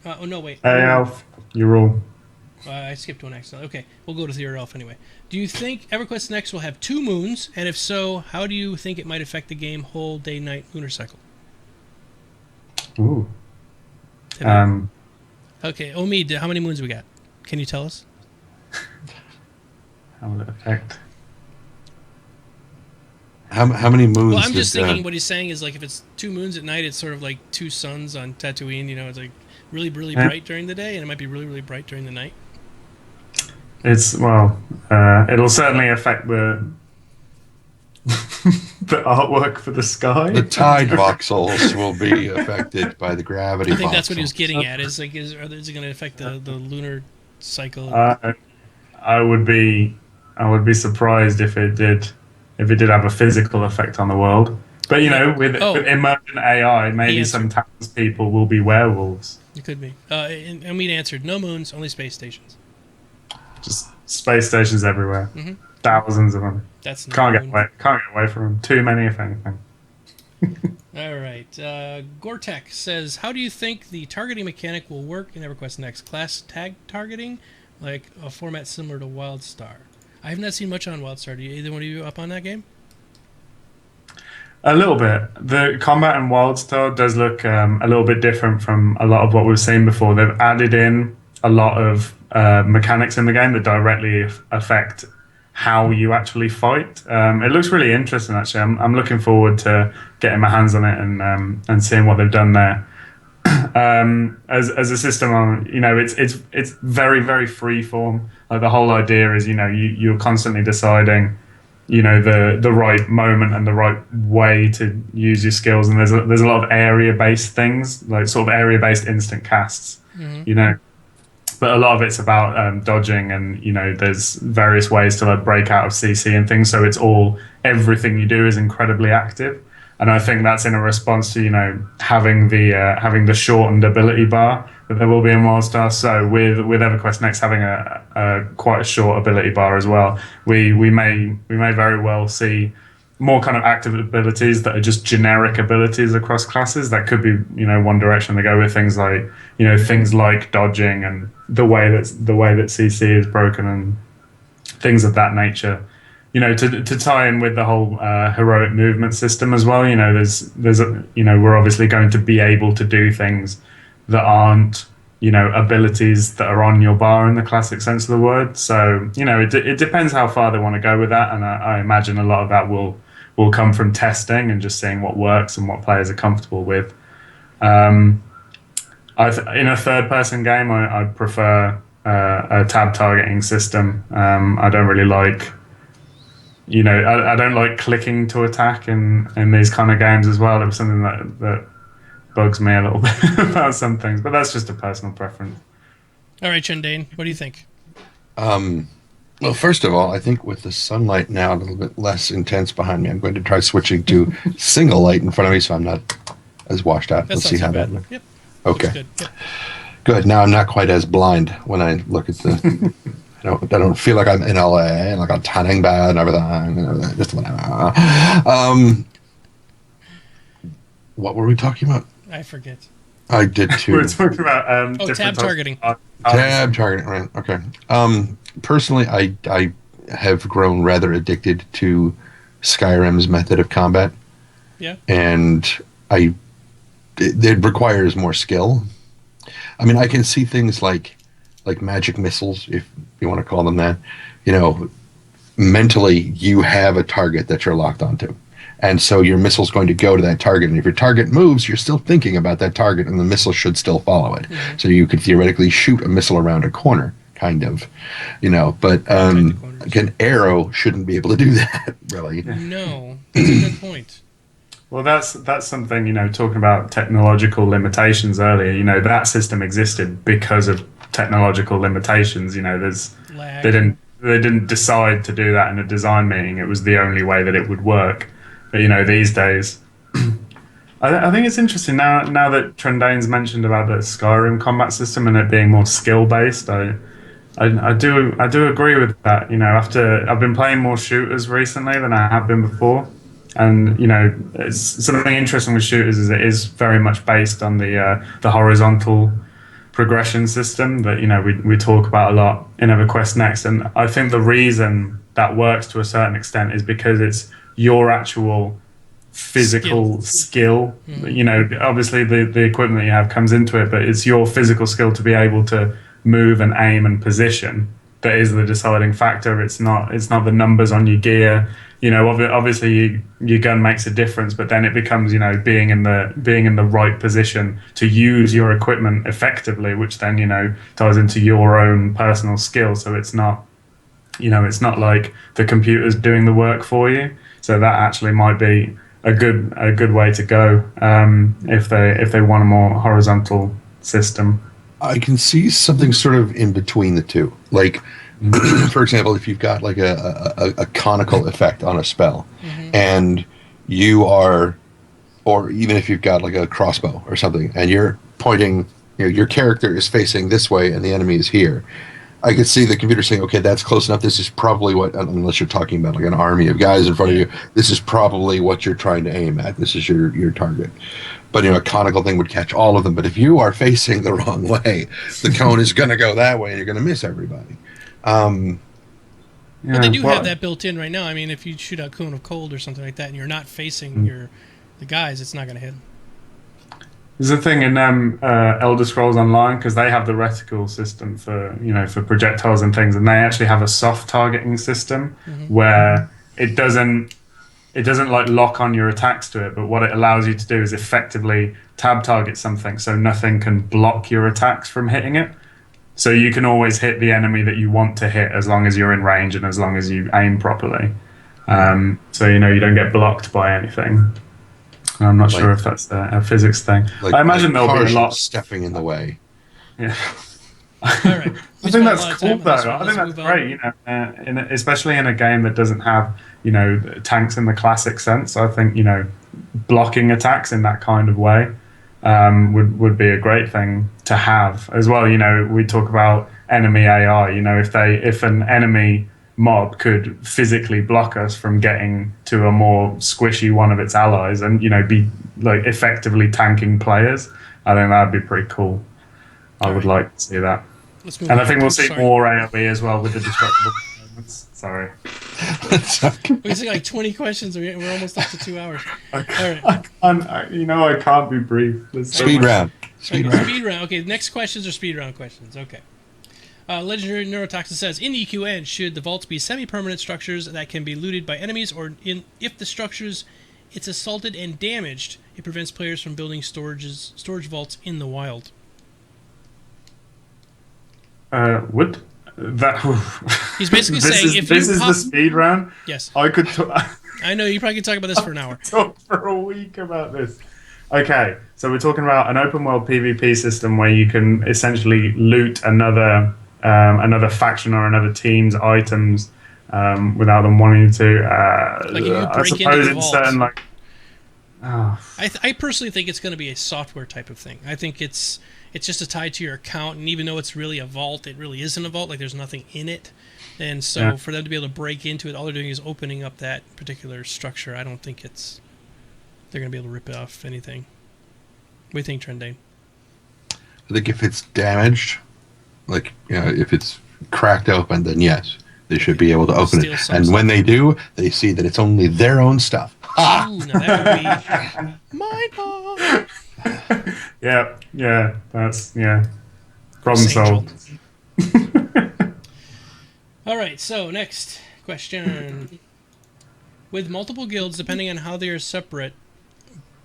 Oh no, wait. Hey Elf, you rule. I skipped one accident. Okay, we'll go to Theater Elf anyway. Do you think EverQuest Next will have 2 moons? And if so, how do you think it might affect the game whole day-night lunar cycle? Ooh. Okay, Omid, how many moons we got? Can you tell us? How will it affect? How many moons? Well, I'm just thinking what he's saying is like if it's 2 moons at night, it's sort of like 2 suns on Tatooine. It's like really, really bright during the day, and it might be really, really bright during the night. It'll certainly affect the artwork for the sky. The tide voxels will be affected by the gravity. I think that's what he was getting at. Is it going to affect the lunar cycle? I would be surprised if it did have a physical effect on the world. But with emergent AI, maybe some townspeople will be werewolves. It could be. And we answered no moons, only space stations. Just space stations everywhere. Mm-hmm. Thousands of them. Can't get away from them. Too many, if anything. All right. Gortek says, how do you think the targeting mechanic will work in EverQuest Next? Class tag targeting, like a format similar to WildStar? I have not seen much on WildStar. Do either one of you up on that game? A little bit. The combat in WildStar does look a little bit different from a lot of what we've seen before. They've added in a lot of mechanics in the game that directly affect how you actually fight. It looks really interesting, actually. I'm looking forward to getting my hands on it and seeing what they've done there. As a system, it's very, very free form. Like the whole idea is, you're constantly deciding, the right moment and the right way to use your skills. And there's a lot of area-based things, like sort of area-based instant casts, But a lot of it's about dodging, and there's various ways to break out of CC and things. So everything you do is incredibly active, and I think that's in a response to having the shortened ability bar that there will be in WildStar. So with EverQuest Next having a quite a short ability bar as well, we may very well see more kind of active abilities that are just generic abilities across classes. That could be one direction they go with, things like dodging and the way that CC is broken and things of that nature. To tie in with the whole heroic movement system as well. We're obviously going to be able to do things that aren't abilities that are on your bar in the classic sense of the word. So it depends how far they want to go with that, and I imagine a lot of that will come from testing and just seeing what works and what players are comfortable with. In a third-person game, I prefer a tab targeting system. I don't really like, I don't like clicking to attack in these kind of games as well. It was something that bugs me a little bit about some things, but that's just a personal preference. All right, Trendane, what do you think? Well, first of all, I think with the sunlight now a little bit less intense behind me, I'm going to try switching to single light in front of me so I'm not as washed out. That Let's sounds see how too that bad. looks. Yep. Okay. Good. Yep. Good. Now I'm not quite as blind when I look at the. I don't feel like I'm in LA and like I'm tanning bad and everything. Just whatever. What were we talking about? I forget. I did too. We're talking about different tab types targeting. Tab targeting, right? Okay. Personally, I have grown rather addicted to Skyrim's method of combat. Yeah. And it requires more skill. I mean, I can see things like magic missiles, if you want to call them that. You know, mentally, you have a target that you're locked onto. And so your missile's going to go to that target. And if your target moves, you're still thinking about that target, and the missile should still follow it. Mm-hmm. So you could theoretically shoot a missile around a corner, kind of. You know, but an arrow shouldn't be able to do that, really. No, that's a good point. Well, that's something, you know, talking about technological limitations earlier, you know, that system existed because of technological limitations. You know, they didn't decide to do that in a design meeting. It was the only way that it would work. But, you know, these days, I think it's interesting now that Trendane's mentioned about the Skyrim combat system and it being more skill based. I do agree with that. You know, after I've been playing more shooters recently than I have been before, and you know, it's something interesting with shooters is it is very much based on the horizontal progression system that, you know, we talk about a lot in EverQuest Next. And I think the reason that works to a certain extent is because it's your actual physical skill. Mm-hmm. You know, obviously the equipment that you have comes into it, but it's your physical skill to be able to move and aim and position that is the deciding factor. It's not the numbers on your gear. You know, obviously your gun makes a difference, but then it becomes, you know, being in the right position to use your equipment effectively, which then, you know, ties into your own personal skill. So it's not, you know, it's not like the computer's doing the work for you. So that actually might be a good way to go if they want a more horizontal system. I can see something sort of in between the two. Like, for example, if you've got like a conical effect on a spell, mm-hmm. and you are, or even if you've got like a crossbow or something, and you're pointing, you know, your character is facing this way and the enemy is here. I could see the computer saying, okay, that's close enough. This is probably what, unless you're talking about like an army of guys in front of you, this is probably what you're trying to aim at. This is your target. But, you know, a conical thing would catch all of them. But if you are facing the wrong way, the cone is going to go that way and you're going to miss everybody. But they do have that built in right now. I mean, if you shoot a cone of cold or something like that and you're not facing the guys, it's not going to hit them. There's a thing in Elder Scrolls Online, because they have the reticle system for, you know, for projectiles and things, and they actually have a soft targeting system where it doesn't like lock on your attacks to it, but what it allows you to do is effectively tab target something so nothing can block your attacks from hitting it. So you can always hit the enemy that you want to hit as long as you're in range and as long as you aim properly. So, you know, you don't get blocked by anything. I'm not sure if that's a physics thing. I imagine there'll be a lot stepping in the way. Yeah. All right. I think that's cool, though. I think that's great. You know, especially in a game that doesn't have, you know, tanks in the classic sense. I think, you know, blocking attacks in that kind of way would be a great thing to have as well. You know, we talk about enemy AI. You know, if an enemy mob could physically block us from getting to a more squishy one of its allies and, you know, be like effectively tanking players, I think that'd be pretty cool. I would like to see that. And I think we'll see more AoE as well with the destructible elements. Sorry. We see like 20 questions. We're almost up to 2 hours. I can't be brief. Speed round. Speed round. Okay, next questions are speed round questions. Okay. Legendary Neurotoxin says, in EQN, should the vaults be semi-permanent structures that can be looted by enemies, or if the structures it's assaulted and damaged, it prevents players from building storage vaults in the wild? Would that? He's basically saying, if this is the speed round. Yes. I could. I know you probably could talk about this for an hour. Talk for a week about this. Okay, so we're talking about an open world PvP system where you can essentially loot another another faction or another team's items without them wanting to. Like if you I break into suppose the in vault. certain like. Oh. I personally think it's going to be a software type of thing. I think it's just a tie to your account, and even though it's really a vault, it really isn't a vault. Like there's nothing in it, and so for them to be able to break into it, all they're doing is opening up that particular structure. I don't think they're going to be able to rip off anything. What do you think, Trendane? I think if it's damaged, like if it's cracked open, then yes, they should be able to open Steal it. some And stuff. when they do, they see that it's only their own stuff. Ha! Ooh, now that would be mind blown. Yeah, that's problem Angel. solved. All right, so next question. With multiple guilds, depending on how they are separate,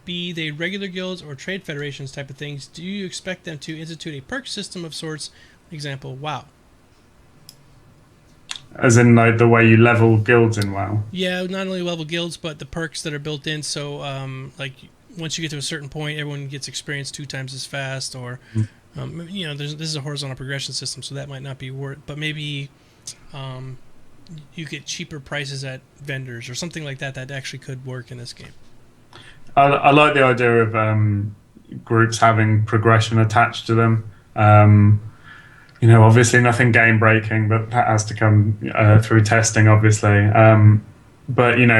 be they regular guilds or trade federations type of things, do you expect them to institute a perk system of sorts? Example, WoW. As in, like the way you level guilds in WoW. Yeah, not only level guilds, but the perks that are built in. So, like, once you get to a certain point, everyone gets experience 2 times as fast, or this is a horizontal progression system, so that might not be worth. But maybe you get cheaper prices at vendors or something like that. That actually could work in this game. I like the idea of groups having progression attached to them. Obviously nothing game breaking, but that has to come through testing, obviously. But in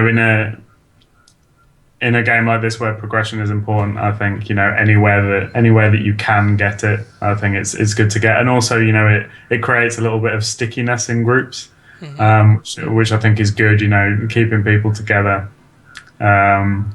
a game like this where progression is important, I think anywhere that you can get it, I think it's good to get. And also it creates a little bit of stickiness in groups, which I think is good. Keeping people together. And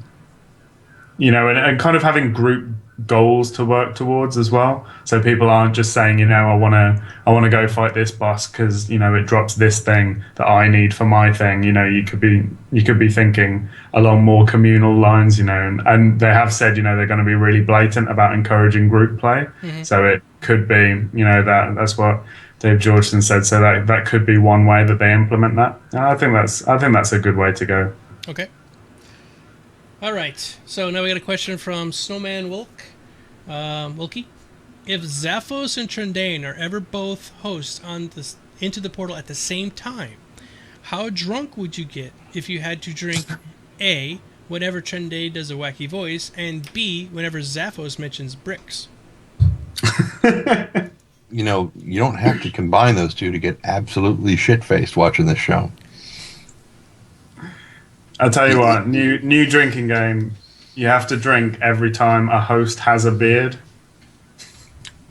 kind of having group goals to work towards as well, so people aren't just saying I want to go fight this boss because it drops this thing that I need for my thing. You could be thinking along more communal lines, and they have said they're going to be really blatant about encouraging group play. So it could be that's what Dave Georgeson said, so that could be one way that they implement that. I think that's a good way to go. Okay. All right, so now we got a question from Snowman Wilkie. If Zaphos and Trendane are ever both hosts on into the portal at the same time, how drunk would you get if you had to drink A, whenever Trendane does a wacky voice, and B, whenever Zaphos mentions bricks? You don't have to combine those two to get absolutely shit-faced watching this show. I'll tell you what, new drinking game. You have to drink every time a host has a beard.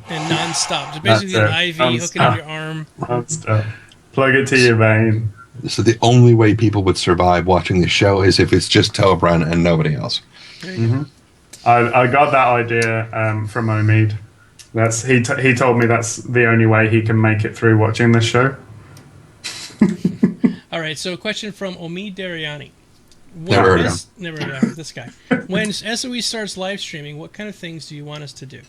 And non-stop. So basically an IV hooking up your arm. Non-stop. Plug it to your vein. So the only way people would survive watching this show is if it's just Telbrun and nobody else. I got that idea from Omid. He told me that's the only way he can make it through watching this show. All right, so a question from Omid Dariani. Never heard of him. This guy. When SOE starts live streaming, what kind of things do you want us to do?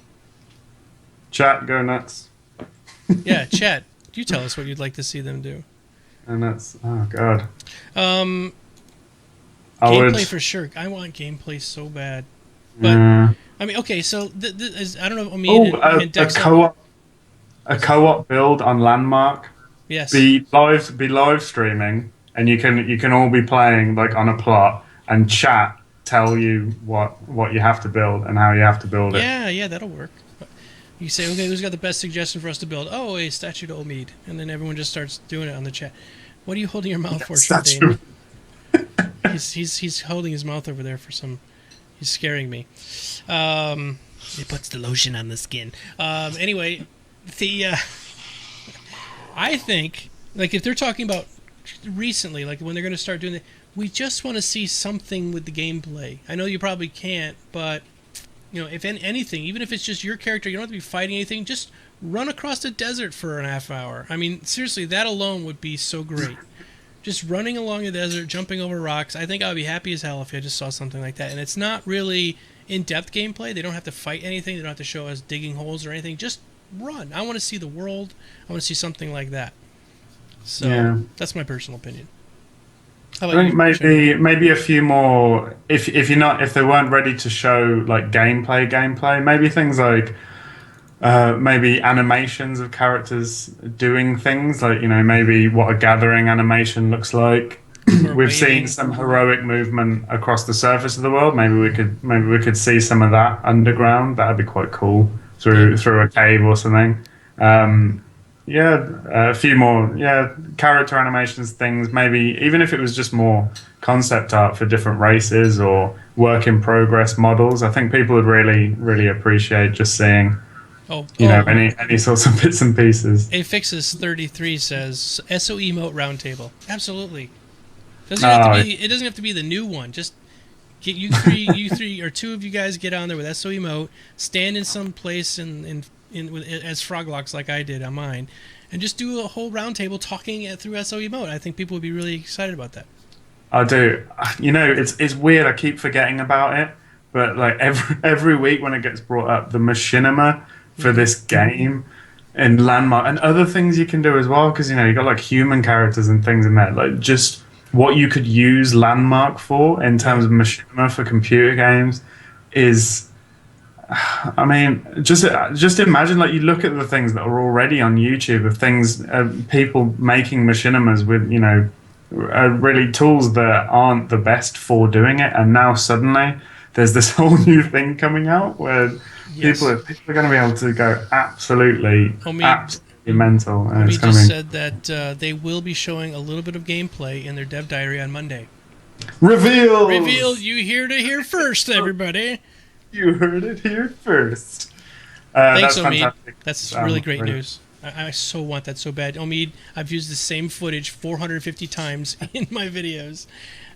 Chat, go nuts. Yeah, chat. You tell us what you'd like to see them do. And that's god. Gameplay for sure. I want gameplay so bad. But I mean, okay. So I don't know if Omid and Dex a co-op build on Landmark. Yes. Be live streaming, and you can all be playing like on a plot, and chat tell you what you have to build and how you have to build it. Yeah, that'll work. You say, okay, who's got the best suggestion for us to build? Oh, a statue to Omid, and then everyone just starts doing it on the chat. What are you holding your mouth for, Trendane? He's holding his mouth over there for some. He's scaring me. He puts the lotion on the skin. Anyway, I think like if they're talking about recently, like when they're going to start doing it, we just want to see something with the gameplay. I know you probably can't, but if anything, even if it's just your character, you don't have to be fighting anything. Just run across the desert for an half hour. I mean, seriously, that alone would be so great. Just running along the desert, jumping over rocks. I think I would be happy as hell if I just saw something like that. And it's not really in-depth gameplay. They don't have to fight anything. They don't have to show us digging holes or anything. Just run. I want to see the world. I want to see something like that. So that's my personal opinion. I think maybe a few more. If they weren't ready to show like gameplay, maybe things like maybe animations of characters doing things, like maybe what a gathering animation looks like. We've seen some heroic movement across the surface of the world. Maybe we could see some of that underground. That'd be quite cool through a cave or something. A few more character animations things. Maybe even if it was just more concept art for different races or work in progress models. I think people would really appreciate just seeing. Any sorts of bits and pieces. Afixes33 says SO emote roundtable. Absolutely. It doesn't have to be the new one. Just get you three or two of you guys get on there with SO emote, stand in some place as Froglocks like I did on mine, and just do a whole roundtable talking through SO emote. I think people would be really excited about that. I do. It's weird. I keep forgetting about it, but like every week when it gets brought up, the machinima for this game and landmark and other things you can do as well, because you got like human characters and things in there, like just what you could use landmark for in terms of machinima for computer games is, I mean, just imagine, like, you look at the things that are already on YouTube of things, people making machinimas with really tools that aren't the best for doing it, and now suddenly there's this whole new thing coming out where people are going to be able to go absolutely mental. And we just said that they will be showing a little bit of gameplay in their dev diary on Monday. Reveal! You hear first, everybody. You heard it here first. Thanks, that's Omid. fantastic. That's really great news. I so want that so bad. Omid, I've used the same footage 450 times in my videos.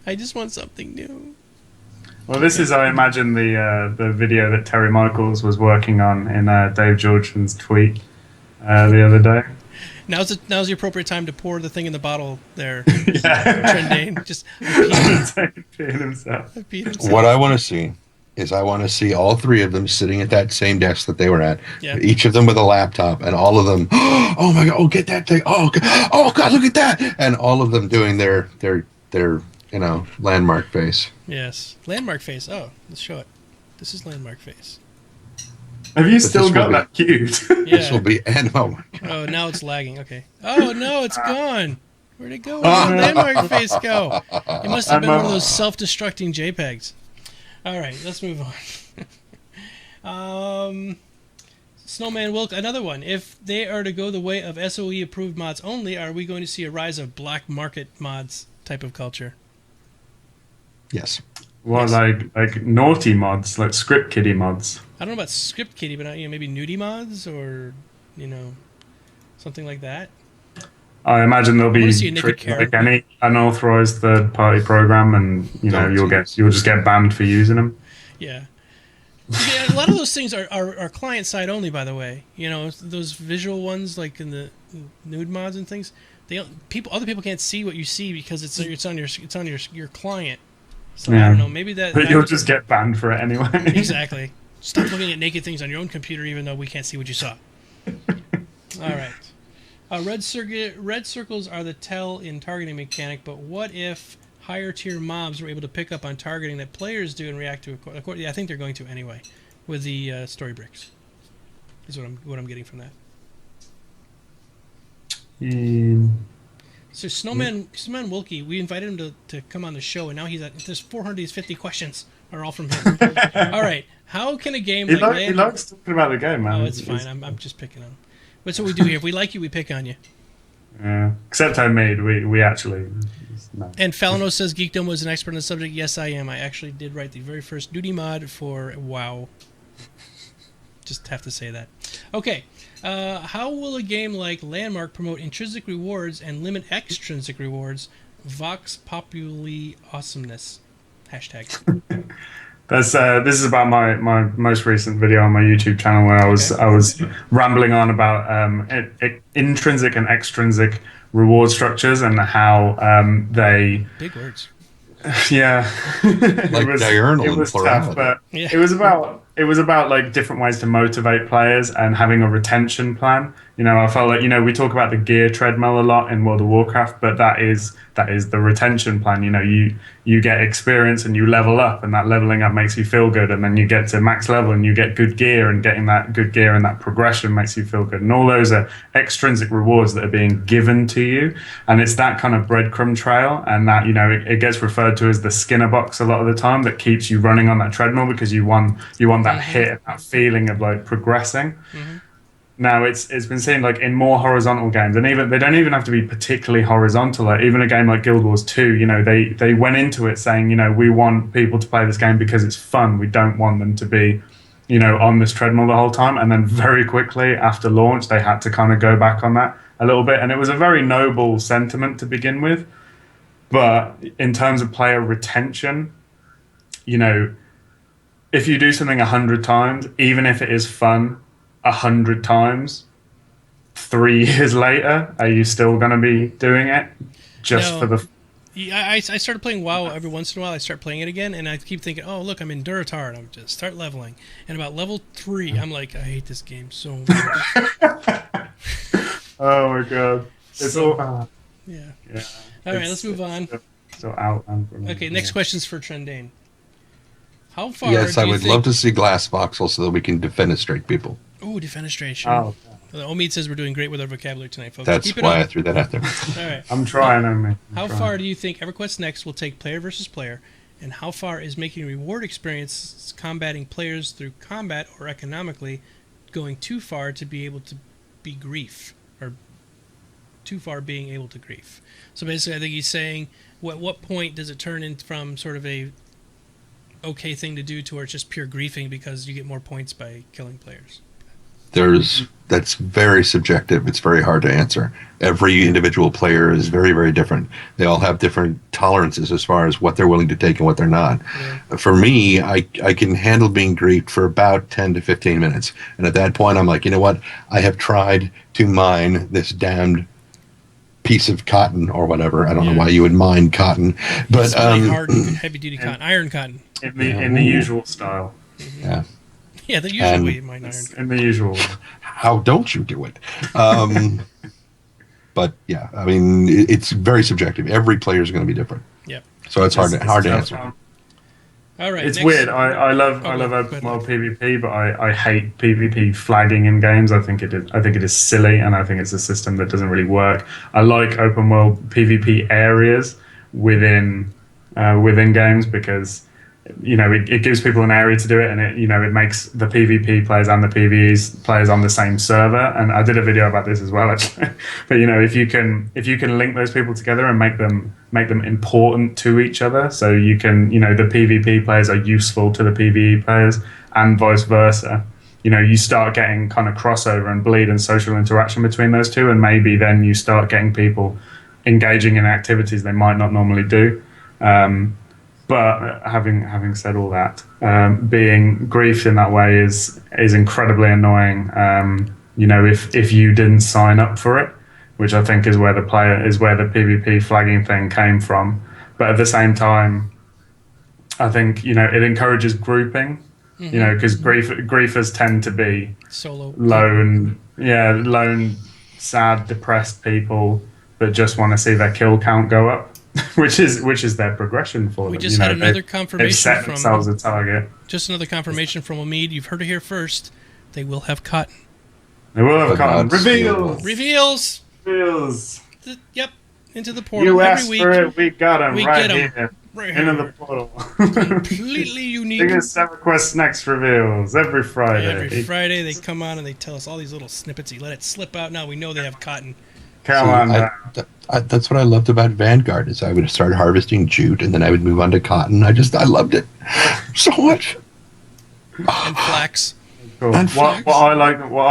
I just want something new. Well, this is, I imagine, the video that Terry Michaels was working on in Dave Georgian's tweet the other day. Now's the appropriate time to pour the thing in the bottle there. Trendane. Just peeing himself. What I want to see is all three of them sitting at that same desk that they were at. Yeah. Each of them with a laptop, and all of them, oh my God, oh, get that thing. Oh God, look at that. And all of them doing their landmark face. Yes. Landmark face. Oh, let's show it. This is landmark face. Have you still got that cute? Yeah. This will be Oh, now it's lagging. Okay. Oh, no, it's gone. Where'd it go? Where'd the landmark face go? It must have been one of those self-destructing JPEGs. All right, let's move on. Snowman Wilk, another one. If they are to go the way of SOE-approved mods only, are we going to see a rise of black market mods type of culture? Yes. Well, yes. like naughty mods, like script kiddie mods. I don't know about script kiddie, but maybe nudie mods or something like that. I imagine there'll be like any unauthorized third-party program, and you'll just get banned for using them. Yeah. Yeah, a lot of those things are client side only, by the way. Those visual ones, like in the nude mods and things. Other people can't see what you see because it's on your client. So I don't know. Maybe But you'll just get banned for it anyway. Exactly. Stop looking at naked things on your own computer, even though we can't see what you saw. All right. Red circles are the tell in targeting mechanic, but what if higher tier mobs were able to pick up on targeting that players do and react to? I think they're going to anyway, with the story bricks. Is what I'm getting from that. So Snowman Wilkie, we invited him to come on the show, and now there's 450 questions are all from him. All right, how can a game he likes talking about the game, man. Oh, it's fine. I'm just picking on him. That's what we do here. If we like you, we pick on you. Yeah, except Homemade, we actually. No. And Falano says Geekdomo is an expert on the subject. Yes, I am. I actually did write the very first nudie mod for WoW. Just have to say that. Okay. How will a game like Landmark promote intrinsic rewards and limit extrinsic rewards? Vox Populi awesomeness. Hashtag. This is about my most recent video on my YouTube channel where I was rambling on about intrinsic and extrinsic reward structures and how they big words. Yeah, like diurnal it was and plurality. tough, but it was about it was about like different ways to motivate players and having a retention plan. I felt like we talk about the gear treadmill a lot in World of Warcraft, but that is the retention plan. You get experience and you level up, and that leveling up makes you feel good, and then you get to max level and you get good gear, and getting that good gear and that progression makes you feel good. And all those are extrinsic rewards that are being given to you, and it's that kind of breadcrumb trail, and that it gets referred to as the Skinner box a lot of the time, that keeps you running on that treadmill because you want that hit, that feeling of like progressing. Now it's been seen like in more horizontal games, and even they don't even have to be particularly horizontal. Like even a game like Guild Wars 2, they went into it saying, we want people to play this game because it's fun. We don't want them to be, on this treadmill the whole time. And then very quickly after launch, they had to kind of go back on that a little bit, and it was a very noble sentiment to begin with. But in terms of player retention, if you do something 100 times, even if it is fun 100 times, 3 years later, are you still going to be doing it for the... I started playing WoW every once in a while. I start playing it again, and I keep thinking, oh, look, I'm in Durotar, and I'm just start leveling. And about level 3, I'm like, I hate this game so much. Oh, my God. It's all bad. Yeah. All right, let's move on. So out. Okay, next question's for Trendane. How far Yes, do I you would think... love to see glass voxel so that we can defenestrate people. Ooh, defenestration. Oh, Omid says we're doing great with our vocabulary tonight, folks. That's Keep it why up. I threw that out there. All right. I'm trying, Omid. How far do you think EverQuest Next will take player versus player, and how far is making reward experience combating players through combat or economically going too far to be able to be grief, or too far being able to grief? So basically, I think he's saying, what point does it turn in from sort of a okay thing to do to where it's just pure griefing because you get more points by killing players? That's very subjective. It's very hard to answer. Every individual player is very, very different. They all have different tolerances as far as what they're willing to take and what they're not. Yeah. For me, I can handle being griefed for about 10 to 15 minutes. And at that point, I'm like, you know what? I have tried to mine this damned piece of cotton or whatever. I don't know why you would mine cotton. But it's really hard, heavy-duty cotton. Iron cotton. In the usual style. Yeah. Yeah, the usual way you mine iron. In the usual way. How don't you do it? But yeah, I mean, it's very subjective. Every player is going to be different. Yep. So it's hard to answer. All right. It's weird. I love open world PvP, but I hate PvP flagging in games. I think it is silly, and I think it's a system that doesn't really work. I like open world PvP areas within games because it gives people an area to do it, and it makes the PvP players and the PvE players on the same server. And I did a video about this as well, actually. But if you can link those people together and make them important to each other, so you can the PvP players are useful to the PvE players, and vice versa. You start getting kind of crossover and bleed and social interaction between those two, and maybe then you start getting people engaging in activities they might not normally do. But having said all that, being griefed in that way is incredibly annoying. If you didn't sign up for it, which I think is where the PvP flagging thing came from. But at the same time, I think it encourages grouping. Because griefers tend to be solo, lone, sad, depressed people that just want to see their kill count go up. which is their progression for them. We just had another confirmation they've set from themselves a target. Just another confirmation from Omid. You've heard it here first. They will have cotton. They will have cotton. Reveals. Yep. Into the portal. You every asked week. for it. We got them right here. Into the portal. Completely unique. Biggest EverQuest Next reveals every Friday. Every Friday they come on and they tell us all these little snippets. You let it slip out. Now we know they have cotton. Come on. That's what I loved about Vanguard is I would start harvesting jute and then I would move on to cotton. I loved it so much. And flax. Cool. What I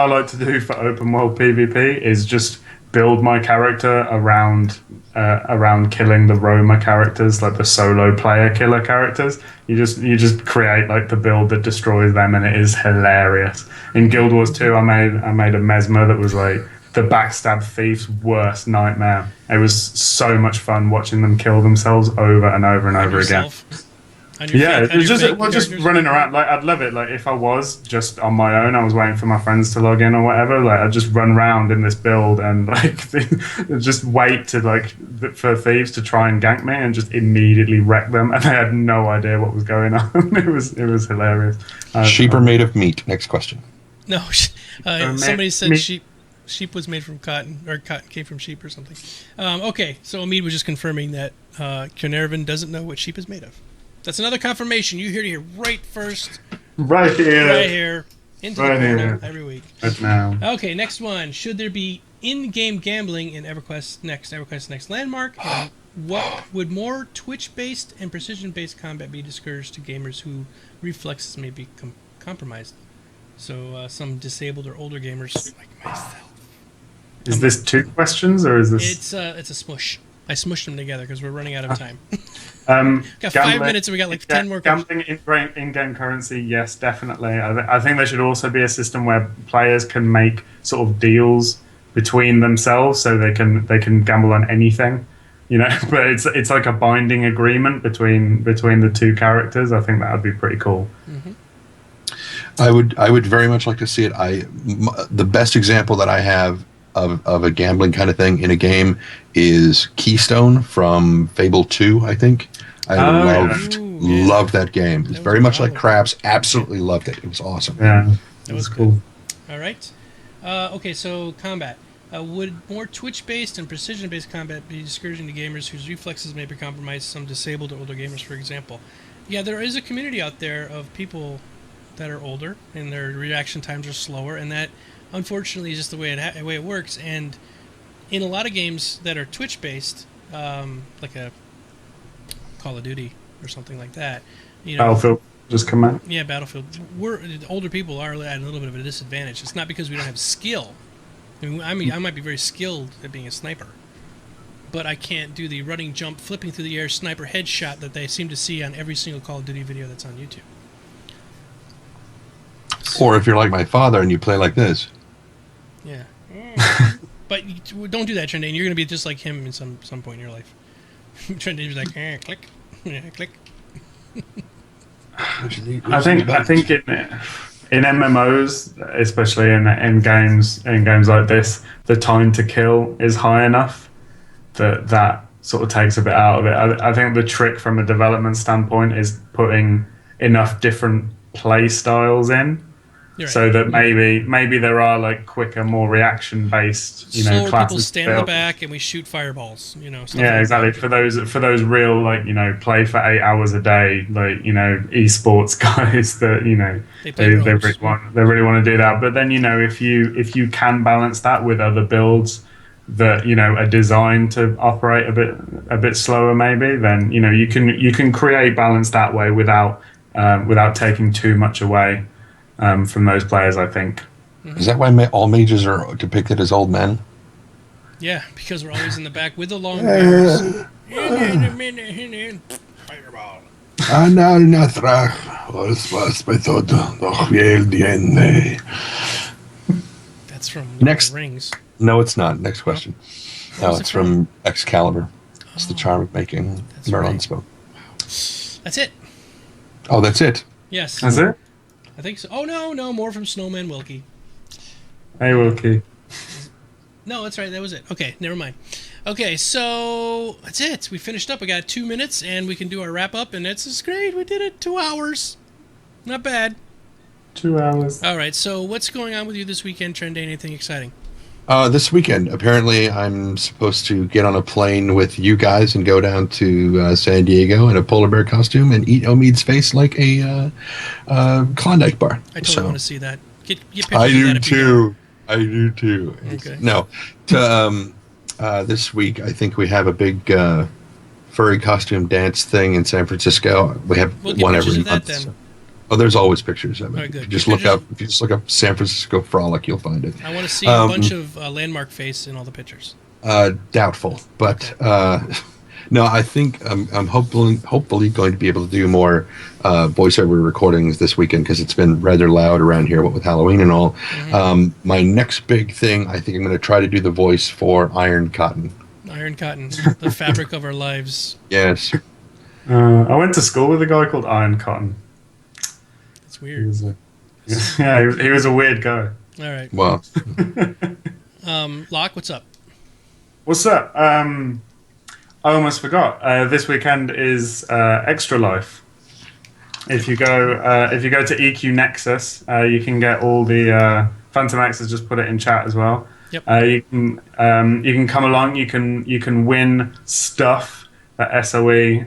like to do for open world PvP is just build my character around killing the roamer characters, like the solo player killer characters. You just create like the build that destroys them, and it is hilarious. In Guild Wars 2, I made a Mesmer that was like the backstab thief's worst nightmare. It was so much fun watching them kill themselves over and over and over again. On your Yeah, fake- on it's your just fake just characters? running around. Like I'd love it. Like if I was just on my own, I was waiting for my friends to log in or whatever. Like I'd just run around in this build and like just wait to for thieves to try and gank me and just immediately wreck them. And they had no idea what was going on. It was hilarious. Sheep are made of meat. Next question. No, somebody said me- sheep was made from cotton, or cotton came from sheep or something. Okay, so Omid was just confirming that Kjernarvin doesn't know what sheep is made of. That's another confirmation. You hear it here right first, right here, right here, into Right the portal here. every week. right now. Okay, next one. Should there be in-game gambling in EverQuest Next Landmark? And what would more Twitch-based and precision-based combat be discouraged to gamers who reflexes may be compromised? So some disabled or older gamers like myself. Is this 2 questions or is this? It's a smush. I smushed them together because we're running out of time. Got 5 Gambling- minutes and we got like 10 more questions. Gambling in-game currency, yes, definitely. I think there should also be a system where players can make sort of deals between themselves, so they can gamble on anything, But it's like a binding agreement between the 2 characters. I think that would be pretty cool. Mm-hmm. I would very much like to see it. The best example that I have of a gambling kind of thing in a game is Keystone from Fable 2, I think. I loved that game. It's very much like Craps. Absolutely loved it. It was awesome. Yeah, That was cool. All right. Okay, so combat. Would more Twitch-based and precision-based combat be discouraging to gamers whose reflexes may be compromised, some disabled or older gamers, for example? Yeah, there is a community out there of people that are older and their reaction times are slower, and that, unfortunately, is just the way it works. And in a lot of games that are Twitch-based, like a Call of Duty or something like that, Battlefield just come out. Yeah, Battlefield. Older people are at a little bit of a disadvantage. It's not because we don't have skill. I mean, I might be very skilled at being a sniper, but I can't do the running, jump, flipping through the air sniper headshot that they seem to see on every single Call of Duty video that's on YouTube. Or if you're like my father and you play like this. Yeah. But don't do that, Trendane. You're going to be just like him in some point in your life. Trendane's like, click, click. I think in MMOs, especially in games like this, the time to kill is high enough that sort of takes a bit out of it. I think the trick from a development standpoint is putting enough different play styles in. Right. So that maybe there are like quicker, more reaction based, slower classes. People stand in the back and we shoot fireballs, stuff yeah, like exactly. That. For those real play for 8 hours a day, esports guys that they really want to do that. But then if you can balance that with other builds that are designed to operate a bit slower, maybe then you can create balance that way without taking too much away. From those players, I think. Is that why all mages are depicted as old men? Yeah, because we're always in the back with the long bears. Fireball. That's from Lord Next of the Rings. No, it's not. Next question. No, it's from Excalibur. It's the charm of making Merlin smoke. That's it. Oh, that's it? Yes. That's it? I think so. Oh, no, more from Snowman Wilkie. Hey, Wilkie. No, that's right. That was it. Okay, never mind. Okay, so that's it. We finished up. We got 2 minutes, and we can do our wrap-up, and it's great. We did it 2 hours. Not bad. 2 hours. All right, so what's going on with you this weekend, Trendane? Anything exciting? This weekend, apparently, I'm supposed to get on a plane with you guys and go down to San Diego in a polar bear costume and eat Omid's face like a Klondike bar. I totally want to see that. Get I do too. I do too. Okay. No, this week I think we have a big furry costume dance thing in San Francisco. We have one every month. Then. Oh, there's always pictures of it. Right, good. If you just look up San Francisco Frolic, you'll find it. I want to see a bunch of landmark face in all the pictures. Doubtful, but no, I think I'm hopefully going to be able to do more voiceover recordings this weekend because it's been rather loud around here, what with Halloween and all. Mm-hmm. My next big thing, I think I'm going to try to do the voice for Iron Cotton. Iron Cotton, the fabric of our lives. Yes. I went to school with a guy called Iron Cotton. That's He weird. was he was a weird guy. All right. Well, Locke, what's up? What's up? I almost forgot. This weekend is Extra Life. If you go to EQ Nexus, you can get all the Phantom X has just put it in chat as well. Yep. You can come along. You can win stuff that SOE's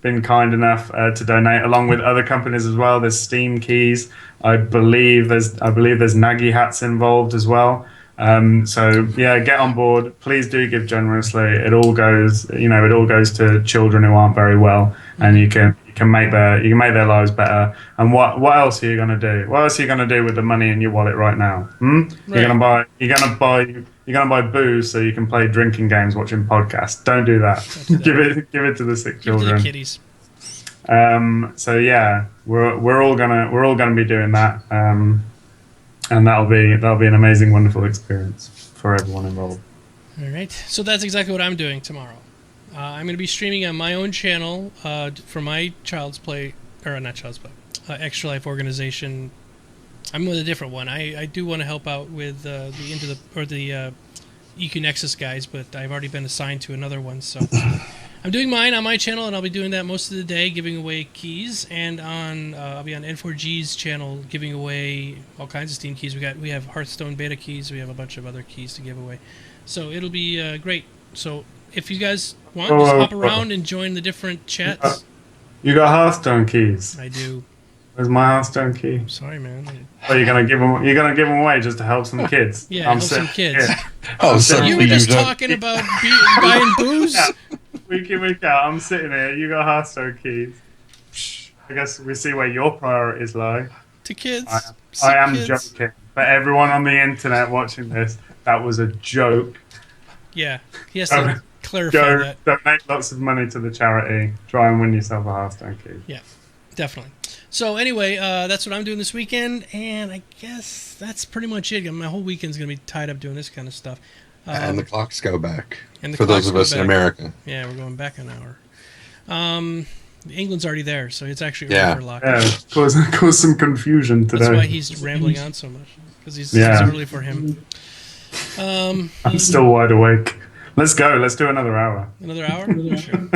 been kind enough to donate, along with other companies as well. There's Steam keys. I believe there's Nagi hats involved as well. So yeah, get on board. Please do give generously. It all goes to children who aren't very well, and you can make their lives better. And what else are you gonna do? What else are you gonna do with the money in your wallet right now? Right. You're gonna buy booze so you can play drinking games, watching podcasts. Don't do that. Give it to the sick children. Give it to the kiddies. So yeah, we're all gonna be doing that. And that'll be an amazing, wonderful experience for everyone involved. All right. So that's exactly what I'm doing tomorrow. I'm going to be streaming on my own channel for my Extra Life organization. I'm with a different one. I do want to help out with the EQ Nexus guys, but I've already been assigned to another one. So I'm doing mine on my channel, and I'll be doing that most of the day, giving away keys. And I'll be on N4G's channel, giving away all kinds of Steam keys. We have Hearthstone beta keys. We have a bunch of other keys to give away. So it'll be great. So if you guys want, just hop around and join the different chats. You got Hearthstone keys. I do. Where's my Hearthstone key? Sorry, man. Oh, you're gonna give them away just to help some kids. Yeah, I'm help some kids. here. oh, You were just don't- talking about buying booze. Week in, week out, I'm sitting here. You got Hearthstone keys. I guess we see where your priorities lie. To kids. I am kids. joking. For everyone on the internet watching this, that was a joke. Yeah, he has to clarify Go that. donate lots of money to the charity. Try and win yourself a Hearthstone key. Yeah, definitely. So anyway, that's what I'm doing this weekend, and I guess that's pretty much it. My whole weekend's going to be tied up doing this kind of stuff. and the clocks go back. and the For those clocks of go us in back. America. Yeah, we're going back an hour. England's already there, so it's actually Yeah. over lock. Yeah, cause some confusion today. That's why he's rambling on so much, because it's Yeah. early for him. I'm still wide awake. Let's go. Let's do another hour. Another hour? Sure.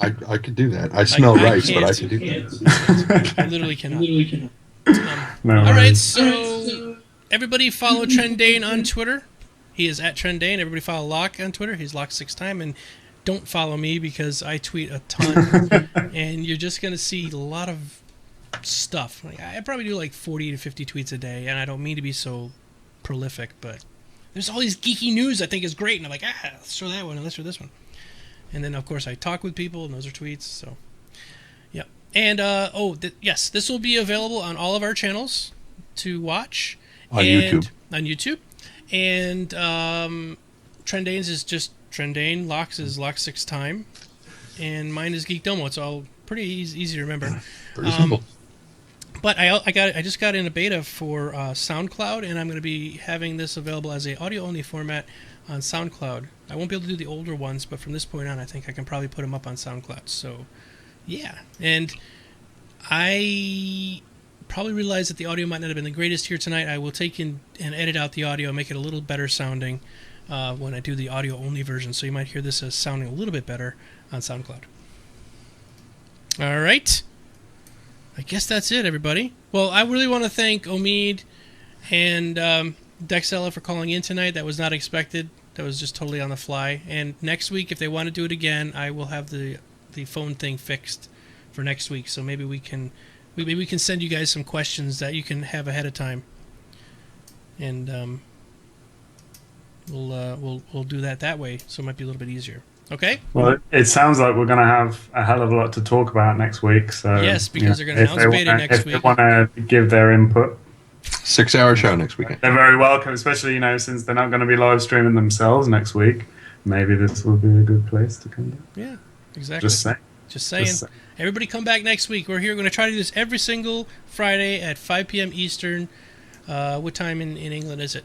I could do that. I smell I rice, but I can't. could do that. I literally cannot. No All right, worries. so everybody follow Trendane on Twitter. He is at Trendane. Everybody follow Locke on Twitter. He's LockSixTime. And don't follow me because I tweet a ton. And you're just going to see a lot of stuff. Like, I probably do like 40 to 50 tweets a day. And I don't mean to be so prolific, but there's all these geeky news I think is great. And I'm like, let's show that one and let's show this one. And then, of course, I talk with people and those are tweets. So, yeah. And, yes, this will be available on all of our channels to watch. On YouTube. On YouTube. And Trendane's is just Trendane. Locks is LockSixTime. And mine is Geekdomo. It's all pretty easy to remember. Pretty simple. But I just got in a beta for SoundCloud, and I'm going to be having this available as a audio-only format on SoundCloud. I won't be able to do the older ones, but from this point on, I think I can probably put them up on SoundCloud. So, yeah. And I probably realized that the audio might not have been the greatest here tonight. I will take in and edit out the audio, make it a little better sounding when I do the audio-only version. So you might hear this as sounding a little bit better on SoundCloud. All right. I guess that's it, everybody. Well, I really want to thank Omid and Dexella for calling in tonight. That was not expected. That was just totally on the fly. And next week, if they want to do it again, I will have the phone thing fixed for next week. So maybe we can send you guys some questions that you can have ahead of time, and we'll do that way. So it might be a little bit easier. Okay. Well, it sounds like we're going to have a hell of a lot to talk about next week. So Yes, because they're gonna announce beta next week. If they want to give their input, 6-hour show next weekend. they're very welcome. Especially since they're not going to be live streaming themselves next week. Maybe this will be a good place to come back. Yeah, exactly. Just saying. Just saying. Everybody come back next week. We're here. We're going to try to do this every single Friday at 5 p.m. Eastern. What time in England is it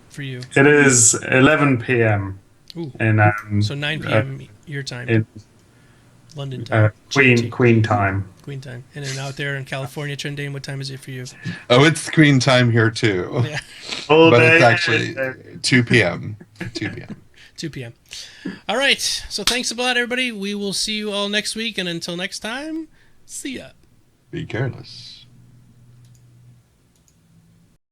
for you? It is 11 p.m. Ooh. in So 9 p.m. your time. London time. Queen GMT. Queen time. Queen time. And then out there in California, Trendane, what time is it for you? Oh, it's Queen time here too. Yeah, All But day. it's actually 2 p.m. 2 p.m. 2 p.m. All right. So thanks a lot, everybody. We will see you all next week. And until next time, see ya. Be careless.